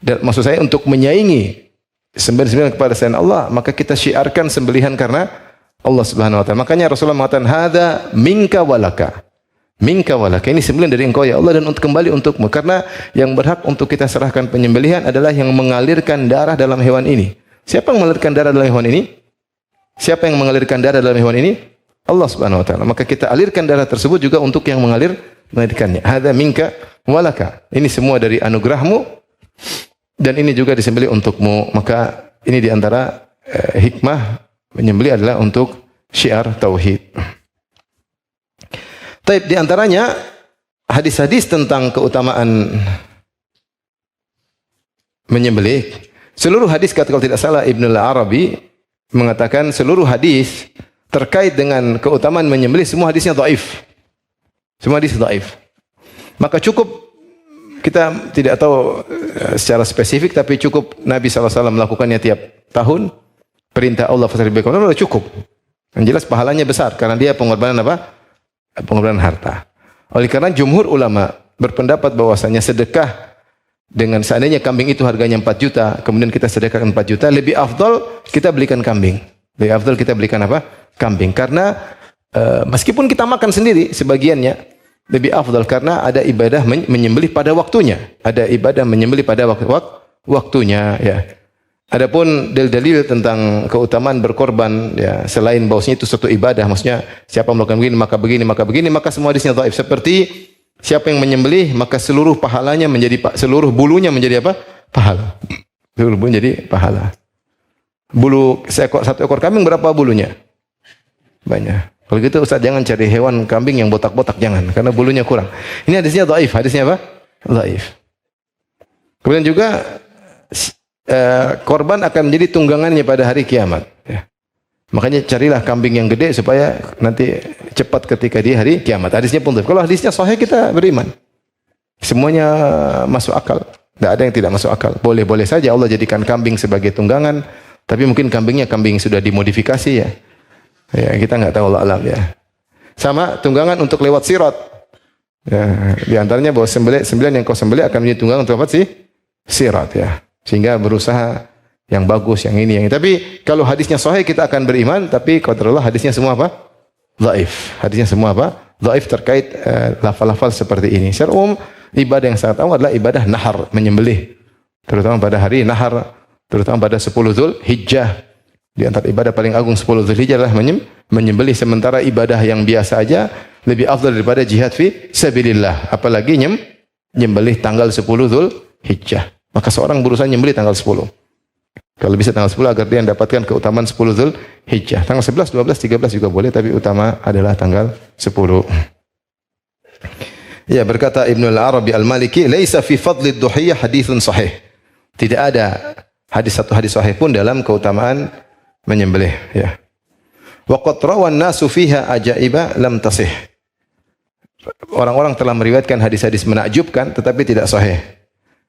S1: Dan maksud saya untuk menyaingi sembelihan kepada selain Allah, maka kita syiarkan sembelihan karena Allah Subhanahu wa taala. Makanya Rasulullah mengatakan hadza minka walaka. Minka walaka, ini sembelihan dari engkau ya Allah dan untuk kembali untukmu. Karena yang berhak untuk kita serahkan penyembelihan adalah yang mengalirkan darah dalam hewan ini. Siapa yang mengalirkan darah dalam hewan ini? Siapa yang mengalirkan darah dalam hewan ini? Allah Subhanahu wa taala. Maka kita alirkan darah tersebut juga untuk yang mengalirkannya. Hadza minka walaka. Ini semua dari anugerahmu dan ini juga disembelih untukmu. Maka ini diantara hikmah menyembelih adalah untuk syiar tauhid. Taib di antaranya hadis-hadis tentang keutamaan menyembelih. Seluruh hadis kalau tidak salah Ibnu Al-Arabi mengatakan seluruh hadis terkait dengan keutamaan menyembelih semua hadisnya dhaif. Semua hadis dhaif. Maka cukup kita tidak tahu secara spesifik tapi cukup Nabi SAW melakukannya tiap tahun. Perintah Allah fasaribikum sudah cukup. Yang jelas pahalanya besar karena dia pengorbanan apa? Pengorbanan harta. Oleh karena jumhur ulama berpendapat bahwasanya sedekah dengan seandainya kambing itu harganya 4 juta, kemudian kita sedekahkan 4 juta, lebih afdal kita belikan kambing. Lebih afdal kita belikan apa? Kambing. Karena meskipun kita makan sendiri sebagiannya, lebih afdal karena ada ibadah menyembelih pada waktunya. Ada ibadah menyembelih pada waktunya, ya. Adapun dalil-dalil tentang keutamaan berkorban, ya, selain bahwasanya itu suatu ibadah, maksudnya siapa melakukan begini maka begini maka begini, maka semua hadisnya dhaif. Seperti siapa yang menyembelih maka seluruh pahalanya menjadi, seluruh bulunya menjadi apa? Pahala. Seluruh bulunya jadi pahala. Bulu satu ekor kambing berapa bulunya? Banyak. Kalau gitu Ustaz jangan cari hewan kambing yang botak-botak, jangan, karena bulunya kurang. Ini hadisnya dhaif. Hadisnya apa? Dhaif. Kemudian juga korban akan menjadi tunggangannya pada hari kiamat. Ya. Makanya carilah kambing yang gede supaya nanti cepat ketika di hari kiamat. Hadisnya pun dhaif. Kalau hadisnya sahih kita beriman. Semuanya masuk akal. Tidak ada yang tidak masuk akal. Boleh-boleh saja Allah jadikan kambing sebagai tunggangan, tapi mungkin kambingnya kambing sudah dimodifikasi ya. Ya, kita nggak tahu, Allah alam ya. Sama tunggangan untuk lewat sirat. Ya, di antaranya bahwa sembilan yang kau sembelih akan menjadi tunggangan untuk apa sih? Sirat ya. Sehingga berusaha yang bagus, yang ini, yang ini. Tapi kalau hadisnya sahih kita akan beriman, tapi qadarullah hadisnya semua apa? Dhaif. Hadisnya semua apa? Dhaif terkait lafal-lafal seperti ini. Secara umum ibadah yang sangat awal adalah ibadah nahar, menyembelih. Terutama pada hari nahar, terutama pada 10 Dzulhijjah. Di antara ibadah paling agung 10 Dzulhijjah adalah menyembelih, sementara ibadah yang biasa aja lebih afdal daripada jihad fi sabilillah. Apalagi nyembelih tanggal 10 Dzulhijjah. Maka seorang berusaha nyembelih tanggal 10. Kalau bisa tanggal 10 agar dia mendapatkan keutamaan 10 Dzulhijjah. Tanggal 11, 12, 13 juga boleh, tapi utama adalah tanggal 10. Ya, berkata Ibnu Al-Arabi Al-Maliki, "Laisa fi fadli ad-duhiyah haditsun sahih." Tidak ada satu hadis sahih pun dalam keutamaan menyembelih, ya. Wa qad rawan nasu fiha ajaiba lam tasih. Orang-orang telah meriwayatkan hadis-hadis menakjubkan tetapi tidak sahih.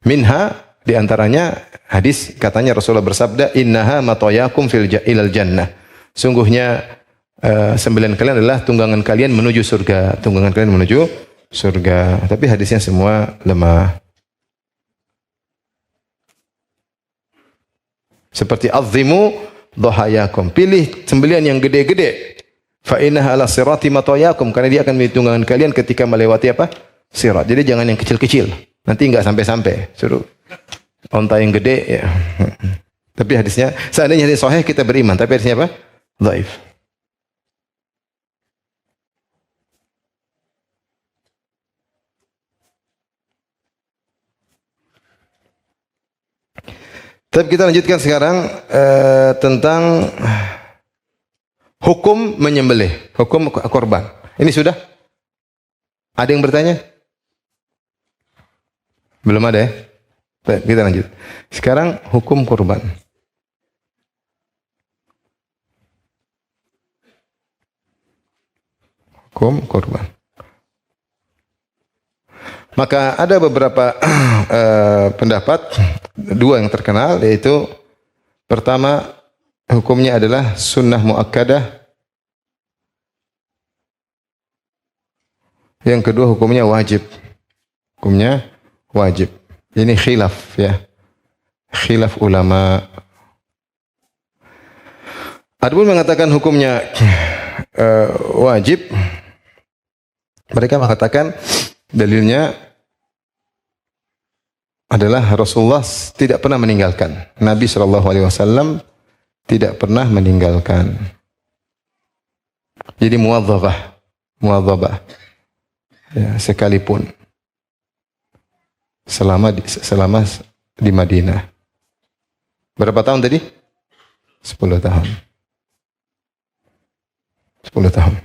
S1: Minha, di antaranya hadis katanya Rasulullah bersabda, "Innaha matayakum ilal jannah." Sungguhnya sembilan kalian adalah tunggangan kalian menuju surga. Tunggangan kalian menuju surga. Tapi hadisnya semua lemah. Seperti azzimu dhahayakum. Pilih sembelihan yang gede-gede. Fa innaha ala sirati matayakum, karena dia akan menjadi tunggangan kalian ketika melewati apa? Sirat. Jadi jangan yang kecil-kecil. Nanti enggak sampai-sampai. Suruh onta yang gede ya. Tapi hadisnya, seandainya hadis sahih kita beriman, tapi hadisnya apa? Dhaif. Tapi kita lanjutkan sekarang tentang hukum menyembelih, hukum korban. Ini sudah? Ada yang bertanya? Belum ada ya? Baik, kita lanjut. Sekarang hukum korban. Hukum korban. Maka ada beberapa pendapat, dua yang terkenal, yaitu pertama hukumnya adalah sunnah muakkadah, yang kedua hukumnya wajib. Hukumnya wajib. Ini khilaf ya, khilaf ulama. Adapun mengatakan hukumnya wajib, mereka mengatakan dalilnya adalah Rasulullah tidak pernah meninggalkan. Nabi SAW tidak pernah meninggalkan. Jadi muwadzabah. Ya, sekalipun selama di Madinah. Berapa tahun tadi? 10 tahun. 10 tahun.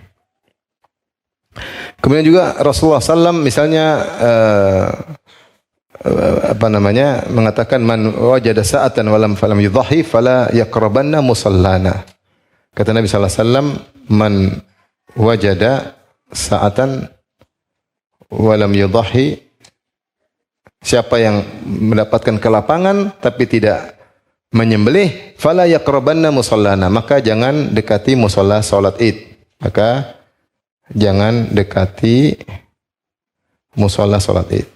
S1: Kemudian juga Rasulullah SAW misalnya mengatakan man wajada sa'atan walam falam yudhahi fala yaqrabanna musallana. Kata Nabi sallallahu alaihi wasallam, man wajada sa'atan walam yudhahi, siapa yang mendapatkan kelapangan tapi tidak menyembelih, fala yaqrabanna musallana, maka jangan dekati musalla salat Id. Maka jangan dekati musalla salat Id.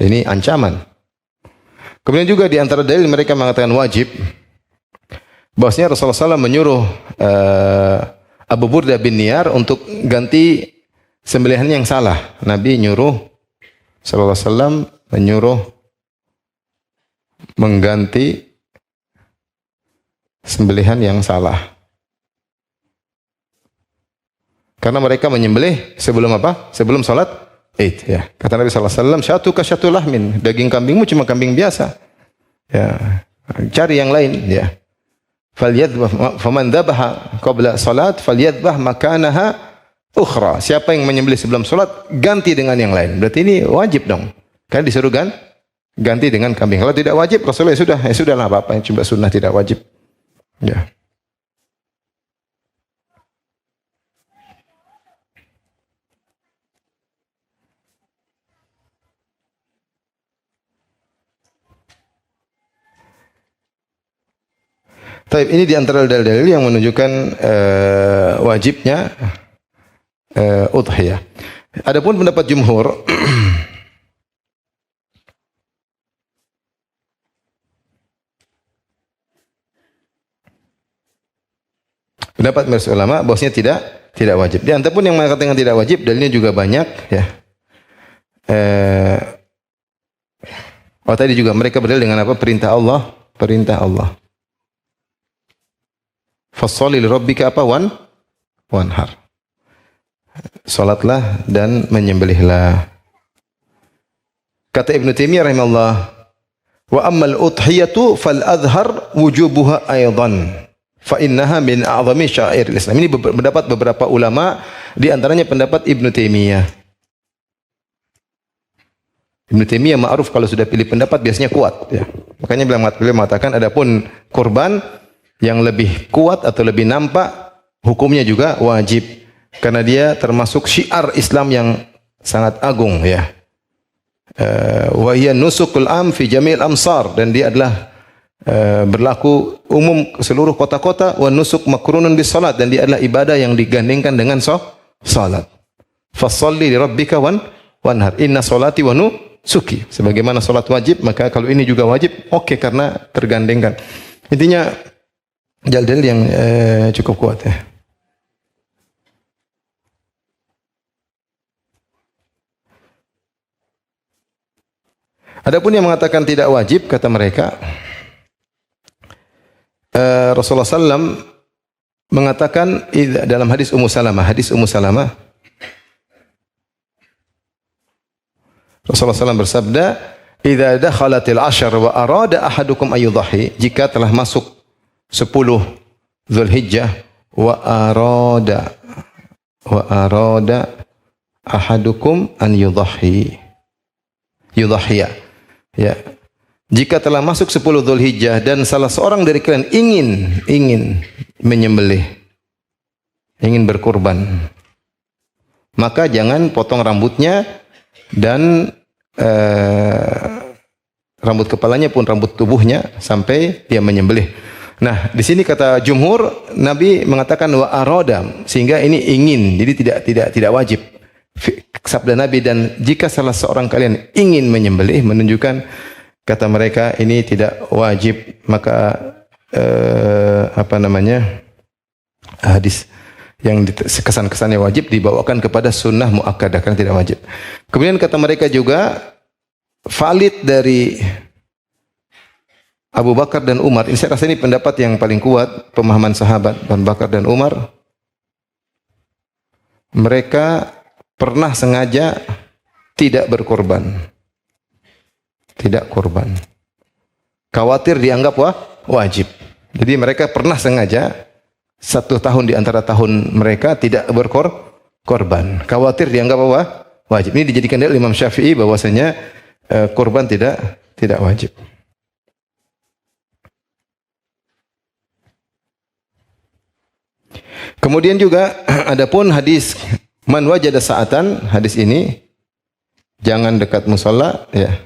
S1: Ini ancaman. Kemudian juga di antara dalil mereka mengatakan wajib, bahwasanya Rasulullah SAW menyuruh Abu Burdah bin Niyar untuk ganti sembelihan yang salah. Nabi nyuruh, sallallahu alaihi wasallam menyuruh mengganti sembelihan yang salah. Karena mereka menyembelih sebelum apa? Sebelum salat Id, ya. Kata Nabi sallallahu alaihi wasallam, "Syatu ka syatu lahmin." Daging kambingmu cuma kambing biasa. Ya, cari yang lain, ya. Falyadbah faman dzabaha qabla salat falyadbah makanaha ukhra. Siapa yang menyembelih sebelum salat, ganti dengan yang lain. Berarti ini wajib dong. Kan disuruh ganti dengan kambing. Kalau tidak wajib, Rasulullah ya sudahlah apa-apa yang cuma sunnah tidak wajib. Ya. Taib, ini di antara dalil-dalil yang menunjukkan wajibnya udhiyah. Adapun pendapat jumhur pendapat mayoritas ulama bahwasanya tidak wajib. Di antara pun yang mengatakan tidak wajib, dalilnya juga banyak, ya. Tadi juga mereka berdalil dengan apa? Perintah Allah. Fasholli li rabbika apa? Wanhar. Salatlah dan menyembelihlah. Kata Ibnu Taimiyah rahimahullah, wa ammal udhiyatu fal adhar wujubuha aidan fa innaha min a'zami syairil Islam. Ini pendapat beberapa ulama, di antaranya pendapat Ibnu Taimiyah. Ibnu Taimiyah ma'ruf kalau sudah pilih pendapat biasanya kuat, ya. Makanya beliau mengatakan adapun kurban yang lebih kuat atau lebih nampak hukumnya juga wajib karena dia termasuk syiar Islam yang sangat agung, ya. Wa hiya nusukul am fi jamil amsar, dan dia adalah berlaku umum ke seluruh kota-kota. Wa nusuk makrunun bis salat, dan dia adalah ibadah yang digandengkan dengan salat. Fasholli li rabbika wanhar. Inna salati wa nusuki. Sebagaimana salat wajib, maka kalau ini juga wajib, oke, karena tergandengkan. Intinya dalil yang cukup kuat, ya. Adapun yang mengatakan tidak wajib, kata mereka, Rasulullah SAW mengatakan dalam hadis Ummu Salamah, Rasulullah SAW bersabda, "Idza dakhalatil ashar wa arada ahadukum ayyudhahi," jika telah masuk 10 Zulhijjah, wa arada ahadukum an yudhahiya. Ya. Jika telah masuk 10 Zulhijjah dan salah seorang dari kalian ingin menyembelih, ingin berkurban, maka jangan potong rambutnya dan rambut kepalanya pun rambut tubuhnya sampai dia menyembelih. Nah, di sini kata jumhur, Nabi mengatakan wa arada, sehingga ini ingin, jadi tidak wajib. Sabda Nabi, dan jika salah seorang kalian ingin menyembelih, menunjukkan, kata mereka, ini tidak wajib. Maka hadis yang kesan-kesannya wajib dibawakan kepada sunnah muakkadah, karena tidak wajib. Kemudian kata mereka juga valid dari Abu Bakar dan Umar. Ini saya rasa ini pendapat yang paling kuat, pemahaman sahabat Abu Bakar dan Umar. Mereka pernah sengaja tidak berkorban. Tidak korban. Khawatir dianggap wajib. Jadi mereka pernah sengaja 1 tahun di antara tahun mereka tidak berkorban. Khawatir dianggap wajib. Ini dijadikan dalil Imam Syafi'i bahwasanya korban tidak wajib. Kemudian juga adapun hadis man wajada sa'atan, hadis ini jangan dekat musalla, ya.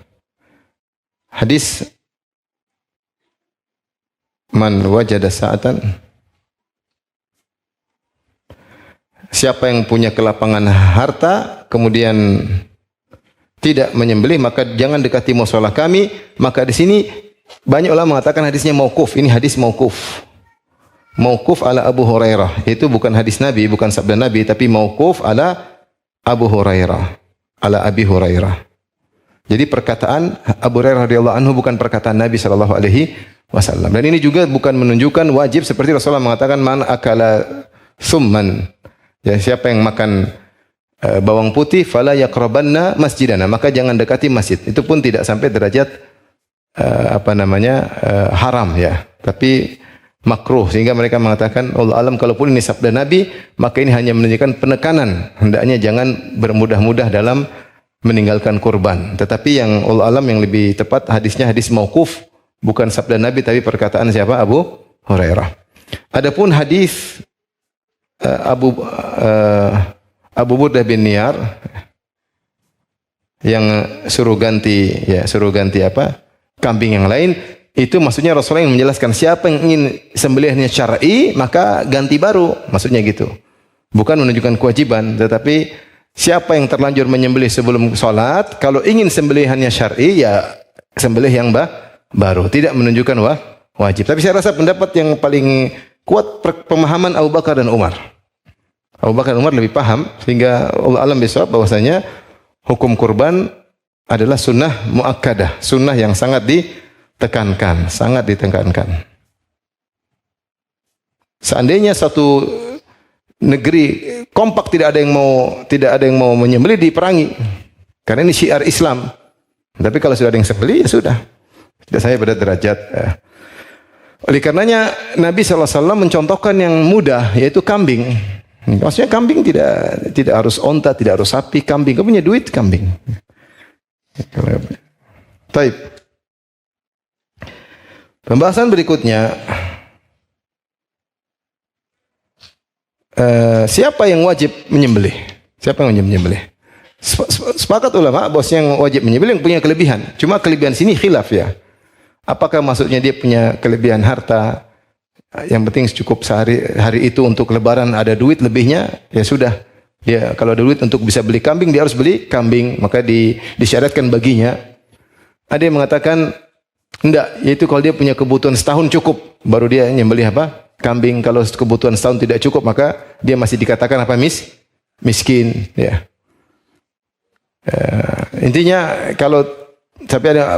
S1: Hadis man wajada sa'atan, siapa yang punya kelapangan harta kemudian tidak menyembelih, maka jangan dekati musalla kami. Maka di sini banyak ulama mengatakan hadisnya mauquf. Ini hadis mauquf. Mauquf ala Abu Hurairah. Itu bukan hadis Nabi, bukan sabda Nabi, tapi mauquf ala Abu Hurairah, ala Abi Hurairah. Jadi perkataan Abu Hurairah radhiyallahu anhu bukan perkataan Nabi sallallahu alaihi wasallam. Dan ini juga bukan menunjukkan wajib seperti Rasulullah mengatakan man akala summan. Ya, siapa yang makan bawang putih fala yaqrabanna masjidana, maka jangan dekati masjid. Itu pun tidak sampai derajat haram ya, tapi makruh, sehingga mereka mengatakan Allah alam, kalaupun ini sabda Nabi maka ini hanya menunjukkan penekanan, hendaknya jangan bermudah-mudah dalam meninggalkan kurban. Tetapi yang Allah alam yang lebih tepat hadisnya hadis mauquf, bukan sabda Nabi tapi perkataan siapa? Abu Hurairah. Adapun hadis Abu Burdah bin Niyar yang suruh ganti kambing yang lain, itu maksudnya Rasulullah yang menjelaskan siapa yang ingin sembelihnya syar'i maka ganti baru, maksudnya gitu. Bukan menunjukkan kewajiban, tetapi siapa yang terlanjur menyembelih sebelum sholat, kalau ingin sembelihannya syar'i ya sembelih yang baru, tidak menunjukkan wajib. Tapi saya rasa pendapat yang paling kuat pemahaman Abu Bakar dan Umar. Abu Bakar dan Umar lebih paham, sehingga Allah alam bisawab bahwasanya hukum kurban adalah sunnah muakkadah, sunnah yang sangat ditekankan, sangat ditekankan. Seandainya satu negeri kompak tidak ada yang mau menyembelih, diperangi. Karena ini syiar Islam. Tapi kalau sudah ada yang sembelih ya sudah. Tidak sampai pada derajat. Oleh karenanya Nabi SAW mencontohkan yang mudah, yaitu kambing. Maksudnya kambing tidak harus onta, tidak harus sapi, kambing. Kau punya duit, kambing. Taib. Pembahasan berikutnya, siapa yang wajib menyembelih? Siapa yang wajib menyembelih? Sepakat ulama, bos yang wajib menyembelih yang punya kelebihan. Cuma kelebihan sini khilaf ya. Apakah maksudnya dia punya kelebihan harta? Yang penting cukup hari itu untuk lebaran ada duit lebihnya, ya sudah. Dia kalau ada duit untuk bisa beli kambing, dia harus beli kambing, maka disyaratkan baginya. Ada yang mengatakan enggak, yaitu kalau dia punya kebutuhan setahun cukup, baru dia nyembelih kambing. Kalau kebutuhan setahun tidak cukup, maka dia masih dikatakan miskin ya. Intinya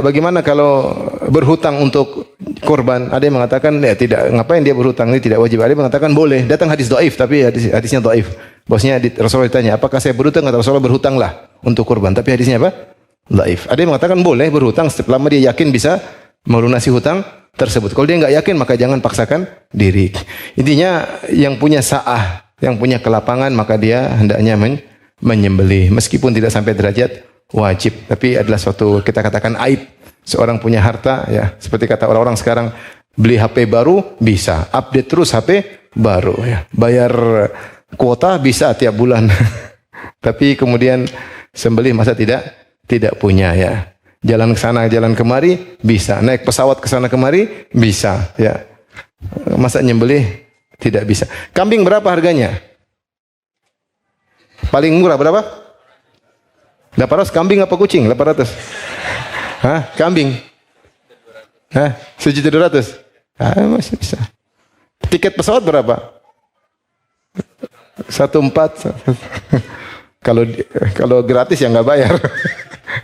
S1: bagaimana kalau berhutang untuk korban? Ada yang mengatakan ya tidak, ngapain dia berhutang, ini tidak wajib. Ada yang mengatakan boleh. Datang hadis dhaif, tapi hadisnya dhaif. Bosnya Rasulullah ditanya, apakah saya berhutang? Kata Rasulullah, berhutanglah untuk korban. Tapi hadisnya apa? Dhaif. Ada yang mengatakan boleh berhutang selama dia yakin bisa melunasi hutang tersebut. Kalau dia nggak yakin, maka jangan paksakan diri. Intinya yang punya sa'ah, yang punya kelapangan, maka dia hendaknya menyembelih, meskipun tidak sampai derajat wajib, tapi adalah suatu, kita katakan aib. Seorang punya harta ya, seperti kata orang-orang sekarang, beli HP baru bisa, update terus HP baru ya. Bayar kuota bisa tiap bulan. Tapi kemudian sembelih masa tidak punya ya. Jalan ke sana, jalan kemari bisa, naik pesawat ke sana kemari bisa ya. Masa nyembelih tidak bisa. Kambing berapa harganya? Paling murah berapa? 800. Kambing apa kucing? 800. Hah? Kambing? Hah? 1.200.000. Masih bisa. Tiket pesawat berapa? 1.4. Kalau gratis ya nggak bayar.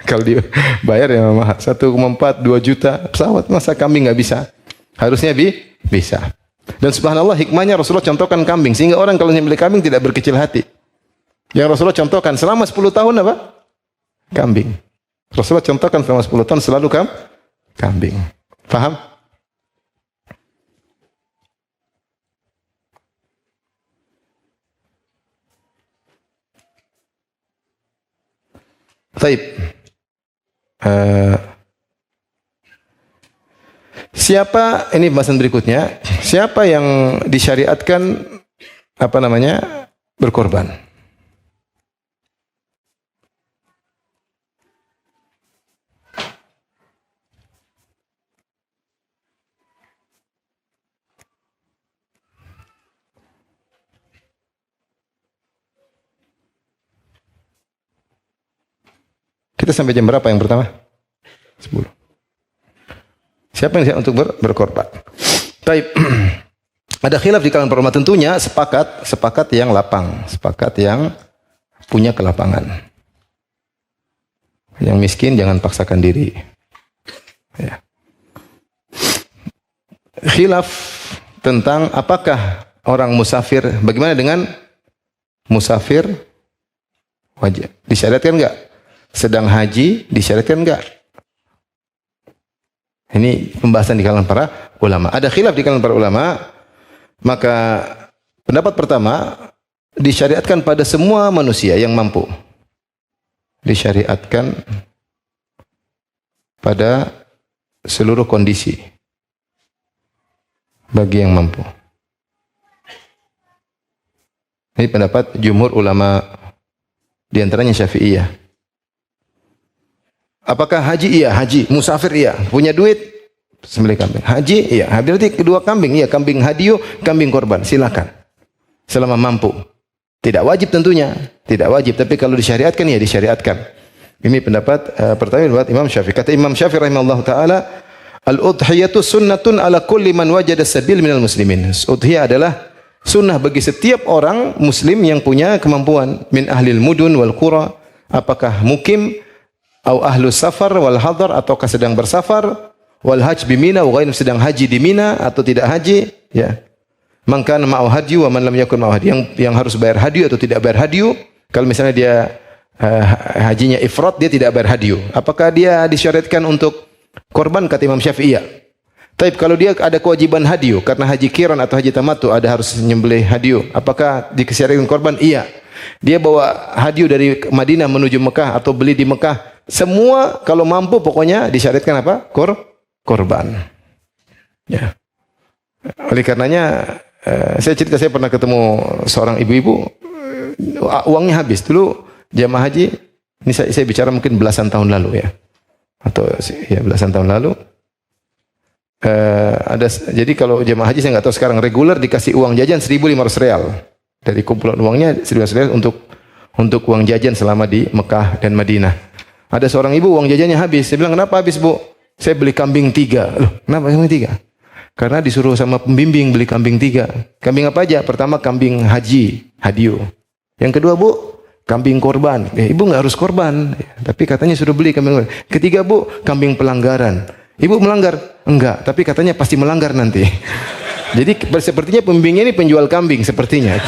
S1: Kalau dibayar ya mahal. 1.4, 2 juta pesawat. Masa kambing nggak bisa? Harusnya bisa. Dan subhanallah hikmahnya Rasulullah contohkan kambing, sehingga orang kalau nyembelih kambing tidak berkecil hati. Yang Rasulullah contohkan selama 10 tahun apa? Kambing. Rasulullah contohkan selama 10 tahun selalu kambing. Faham? Baik. Siapa, ini pembahasan berikutnya, siapa yang disyariatkan berkorban? Kita sampai jam berapa yang pertama? 10. Siapa yang untuk berkorban? Baik. Ada khilaf di kalangan para ulama, tentunya sepakat yang lapang, sepakat yang punya kelapangan. Yang miskin jangan paksakan diri. Ya. Khilaf tentang apakah orang musafir, bagaimana dengan musafir wajib disyariatkan enggak? Sedang haji disyariatkan enggak? Ini pembahasan di kalangan para ulama. Ada khilaf di kalangan para ulama. Maka pendapat pertama, disyariatkan pada semua manusia yang mampu. Disyariatkan pada seluruh kondisi bagi yang mampu. Ini pendapat jumhur ulama, di antaranya Syafi'iyah. Apakah haji? Iya, haji. Musafir? Iya. Punya duit? Sembelih kambing. Haji? Iya. Berarti kedua kambing? Iya. Kambing hadiu, kambing korban. Silakan. Selama mampu. Tidak wajib tentunya. Tidak wajib. Tapi kalau disyariatkan, ya disyariatkan. Ini pendapat pertama pendapat Imam Syafi'i. Kata Imam Syafi'i rahimahullah ta'ala, al-udhiyatu sunnatun ala kulli man wajada sabil minal muslimin. Udhiyah adalah sunnah bagi setiap orang muslim yang punya kemampuan. Min ahlil mudun wal qura. Apakah mukim, au ahlu safar wal hadar, ataukah sedang bersafar, wal hajj bi Mina, wa sedang haji di Mina atau tidak haji, ya. Man kana ma'u hadyu wa man lam yakun ma'u hadyu, yang harus bayar hadyu atau tidak bayar hadyu. Kalau misalnya dia hajinya ifrat, dia tidak bayar hadyu. Apakah dia disyariatkan untuk korban? Kata Imam Syafi'i, iya. Tapi kalau dia ada kewajiban hadyu karena haji qiran atau haji tamattu, ada harus nyembelih hadyu, apakah disyariatkan korban? Iya. Dia bawa hadyu dari Madinah menuju Mekah atau beli di Mekah, semua kalau mampu pokoknya disyariatkan apa? Korban. Ya. Oleh karenanya saya cerita, saya pernah ketemu seorang ibu-ibu, uangnya habis. Dulu jamaah haji, ini saya bicara mungkin belasan tahun lalu ya. Atau ya belasan tahun lalu. Jadi kalau jamaah haji, saya nggak tahu sekarang, reguler dikasih uang jajan 1.500 real. Dari kumpulan uangnya 1.500 real untuk uang jajan selama di Mekah dan Madinah. Ada seorang ibu uang jajannya habis. Saya bilang, kenapa habis, Bu? Saya beli kambing 3. Loh, kenapa kambing 3? Karena disuruh sama pembimbing beli kambing 3. Kambing apa aja? Pertama kambing haji, hadiu. Yang kedua, Bu, kambing korban. Ibu nggak harus korban, tapi katanya suruh beli kambing korban. Ketiga, Bu, kambing pelanggaran. Ibu melanggar? Enggak, tapi katanya pasti melanggar nanti. Jadi sepertinya pembimbingnya ini penjual kambing sepertinya.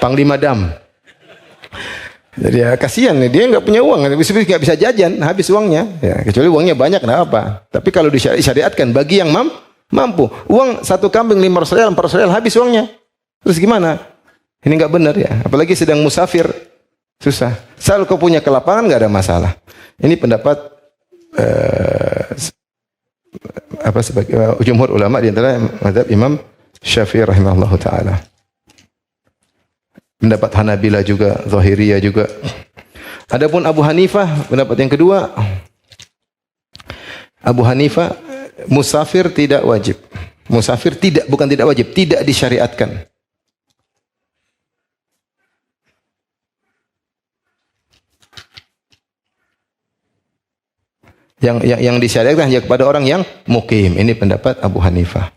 S1: Panglima Dam. Jadi ya kasihan nih, dia nggak punya uang, nggak bisa jajan, habis uangnya. Ya, kecuali uangnya banyak, nggak apa. Tapi kalau disyariatkan bagi yang mampu, uang satu kambing 500 real, 400 real, habis uangnya. Terus gimana? Ini nggak benar ya. Apalagi sedang musafir, susah. Asal kau punya ke lapangan nggak ada masalah. Ini pendapat sebagai jumhur ulama, di antara mazhab Imam Syafi'i rahimahullahu taala. Pendapat Hanabila juga, Zahiriyah juga. Adapun Abu Hanifah, pendapat yang kedua, Abu Hanifah, musafir tidak wajib. Musafir bukan tidak wajib, tidak disyariatkan. Yang disyariatkan hanya kepada orang yang mukim. Ini pendapat Abu Hanifah.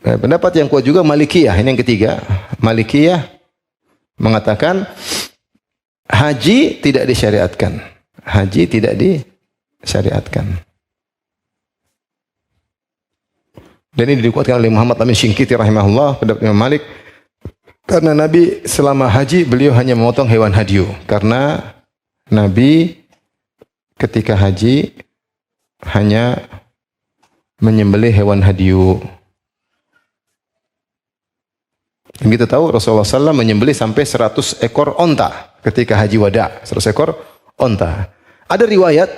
S1: Pendapat yang kuat juga Malikiyah. Ini yang ketiga. Malikiyah mengatakan haji tidak disyariatkan. Haji tidak disyariatkan. Dan ini dikuatkan oleh Muhammad Amin Syinqiti rahimahullah, pendapat Imam Malik. Karena Nabi selama haji beliau hanya memotong hewan hadiu. Karena Nabi ketika haji hanya menyembelih hewan hadiu. Yang kita tahu Rasulullah SAW menyembelih sampai 100 ekor onta ketika haji wada. 100 ekor onta. Ada riwayat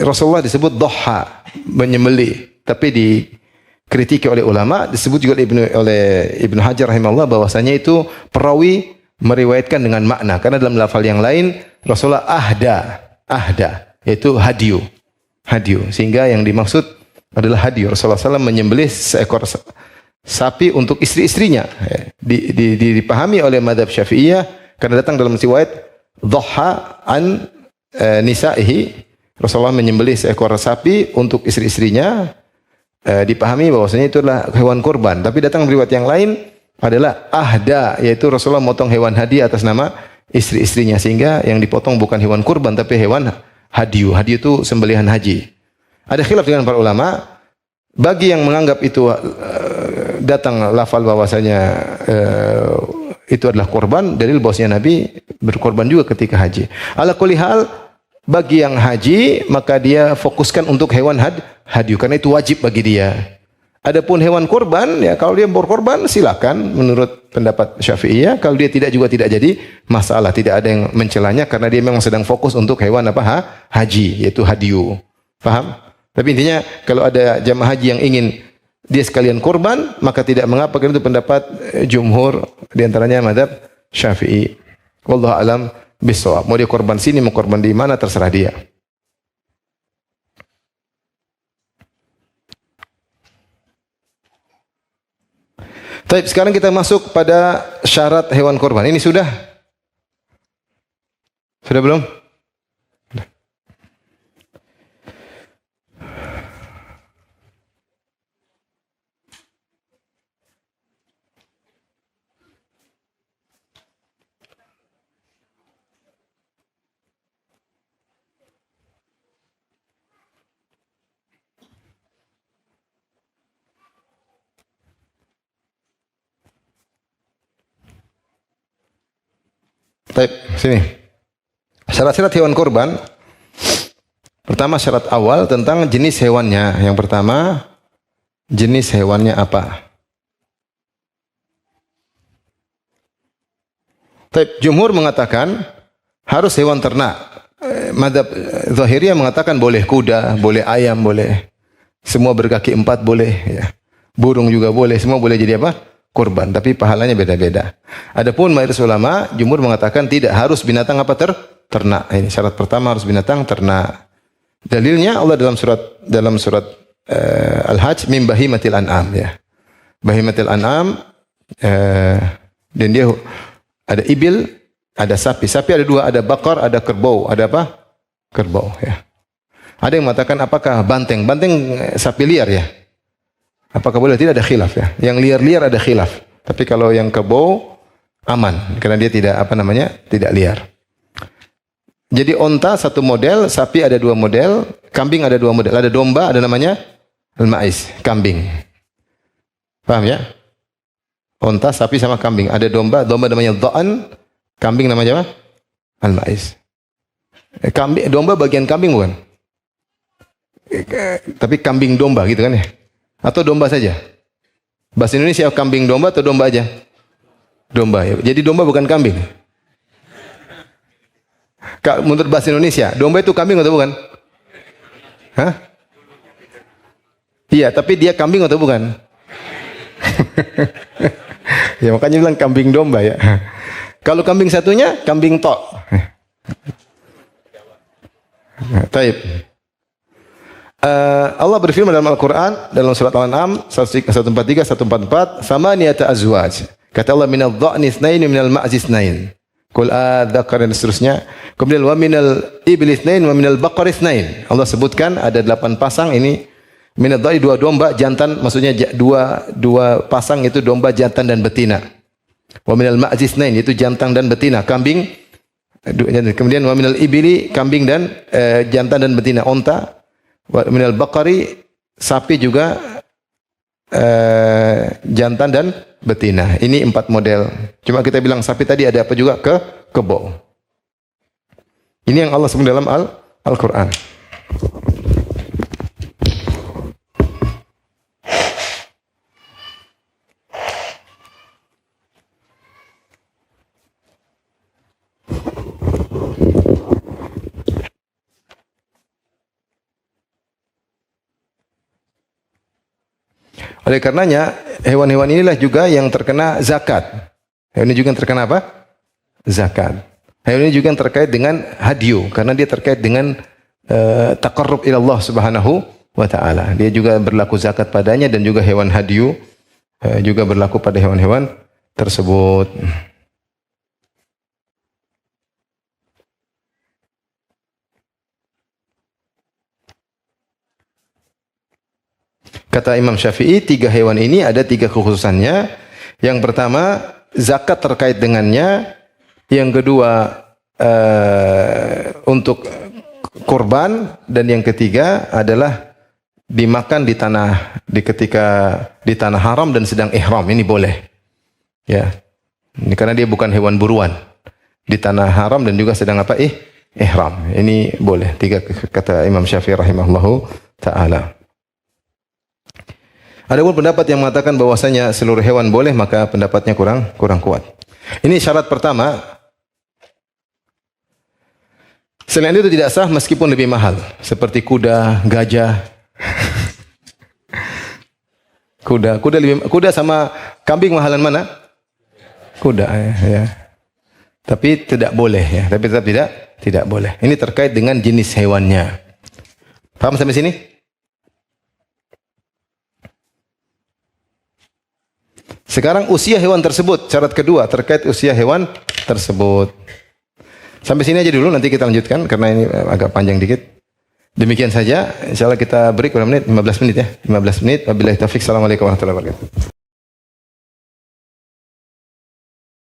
S1: Rasulullah disebut doha, menyembelih. Tapi dikritiki oleh ulama, disebut juga oleh Ibnu Hajar rahimahullah bahwasanya itu perawi meriwayatkan dengan makna. Karena dalam lafal yang lain Rasulullah ahda, yaitu hadiu. Sehingga yang dimaksud adalah hadiu. Rasulullah SAW menyembelih seekor sapi untuk istri-istrinya. Dipahami oleh madhab Syafi'iyah karena datang dalam riwayat dhaha an nisaihi, Rasulullah menyembelih seekor sapi untuk istri-istrinya. Dipahami bahwasanya itu adalah hewan kurban. Tapi datang riwayat yang lain adalah ahda, yaitu Rasulullah motong hewan hadiah atas nama istri-istrinya, sehingga yang dipotong bukan hewan kurban tapi hewan hadiyu. Hadiyu itu sembelihan haji. Ada khilaf dengan para ulama. Bagi yang menganggap itu datang lafal bahwasanya itu adalah korban, dalil bahwasanya Nabi berkorban juga ketika haji. Ala kulli hal, bagi yang haji maka dia fokuskan untuk hewan hadiyu karena itu wajib bagi dia. Adapun hewan korban, ya kalau dia berkorban silakan menurut pendapat Syafi'iyah. Kalau dia tidak juga tidak jadi masalah, tidak ada yang mencelanya karena dia memang sedang fokus untuk hewan haji, yaitu hadiyu. Paham? Tapi intinya kalau ada jamaah haji yang ingin dia sekalian korban, maka tidak mengapa, karena itu pendapat jumhur, di antaranya mazhab Syafi'i. Wallahu alam bissawab. Mau dia korban sini, mau korban di mana, terserah dia. Baik, sekarang kita masuk pada syarat hewan korban. Ini sudah? Sudah belum? Baik, sini. Syarat-syarat hewan korban. Pertama, syarat awal tentang jenis hewannya. Yang pertama, jenis hewannya apa? Baik, jumhur mengatakan harus hewan ternak. Mazhab Zahiriyah mengatakan boleh kuda, boleh ayam, boleh semua berkaki empat boleh, ya. Burung juga boleh, semua boleh jadi apa? Kurban, tapi pahalanya beda-beda. Adapun mayoritas ulama, jumhur mengatakan tidak, harus binatang apa ternak. Ini syarat pertama, harus binatang ternak. Dalilnya Allah dalam surat Al-Hajj, min bahimatil an'am, ya. Bahimatil an'am, dan dia ada ibil, ada sapi. Sapi ada dua, ada bakar, ada kerbau. Ada apa? Kerbau, ya. Ada yang mengatakan apakah banteng? Banteng sapi liar, ya. Apakah boleh? Tidak, ada khilaf, ya. Yang liar-liar ada khilaf. Tapi kalau yang kerbau aman karena dia tidak tidak liar. Jadi onta satu model, sapi ada dua model, kambing ada dua model. Ada domba, ada namanya al-ma'is, kambing. Paham, ya? Onta, sapi sama kambing. Ada domba namanya dha'an, kambing namanya apa? Al-ma'is. Kambing, domba bagian kambing bukan? Tapi kambing domba gitu kan, ya? Atau domba saja? Bahasa Indonesia kambing domba atau domba aja? Domba, ya. Jadi domba bukan kambing. Menurut bahasa Indonesia, domba itu kambing atau bukan? Hah? Iya, tapi dia kambing atau bukan? Ya makanya bilang kambing domba, ya. Kalau kambing satunya, kambing tok. Taib. Allah berfirman dalam Al-Quran dalam surat Al-An'am 143 144, "Samaniyata azwaj." Kata Allah, minal dha'ni itsnain minal ma'zi itsnain. Qul adzakar, dan seterusnya. Kemudian wa minal ibli itsnain wa minal baqari itsnain. Allah sebutkan ada 8 pasang ini. Minal dha'i, dua domba jantan, maksudnya dua pasang itu domba jantan dan betina. Wa minal ma'zi itsnain, itu jantan dan betina, kambing. Kemudian wa minal ibli, kambing dan jantan dan betina, onta. Wa minal baqari, sapi juga jantan dan betina. Ini 4 model. Cuma kita bilang sapi tadi, ada apa juga? Kebo. Ini yang Allah sebut dalam Al-Quran. Oleh karenanya, hewan-hewan inilah juga yang terkena zakat. Hewan ini juga yang terkena apa? Zakat. Hewan ini juga yang terkait dengan hadiyu, karena dia terkait dengan taqarrub ila Allah Subhanahu wa taala. Dia juga berlaku zakat padanya, dan juga hewan hadiyu juga berlaku pada hewan-hewan tersebut. Kata Imam Syafi'i, 3 hewan ini ada 3 kekhususannya. Yang pertama, zakat terkait dengannya yang kedua untuk kurban, dan yang ketiga adalah dimakan ketika di tanah haram dan sedang ihram. Ini boleh. Ya. Ini karena dia bukan hewan buruan. Di tanah haram dan juga sedang apa? Ihram. Ini boleh. 3 kata Imam Syafi'i rahimahullahu taala. Ada pun pendapat yang mengatakan bahwasanya seluruh hewan boleh, maka pendapatnya kurang kuat. Ini syarat pertama. Selain itu tidak sah meskipun lebih mahal, seperti kuda, gajah. Kuda sama kambing mahalan mana? Kuda, ya. Tapi tidak boleh, ya. Tapi tetap tidak boleh. Ini terkait dengan jenis hewannya. Paham sampai sini? Sekarang usia hewan tersebut, syarat kedua terkait usia hewan tersebut. Sampai sini aja dulu, nanti kita lanjutkan karena ini agak panjang dikit. Demikian saja, insyaallah kita beri kurang menit, 15 menit ya. 15 menit. Wabillahi taufik. Assalamualaikum warahmatullahi wabarakatuh.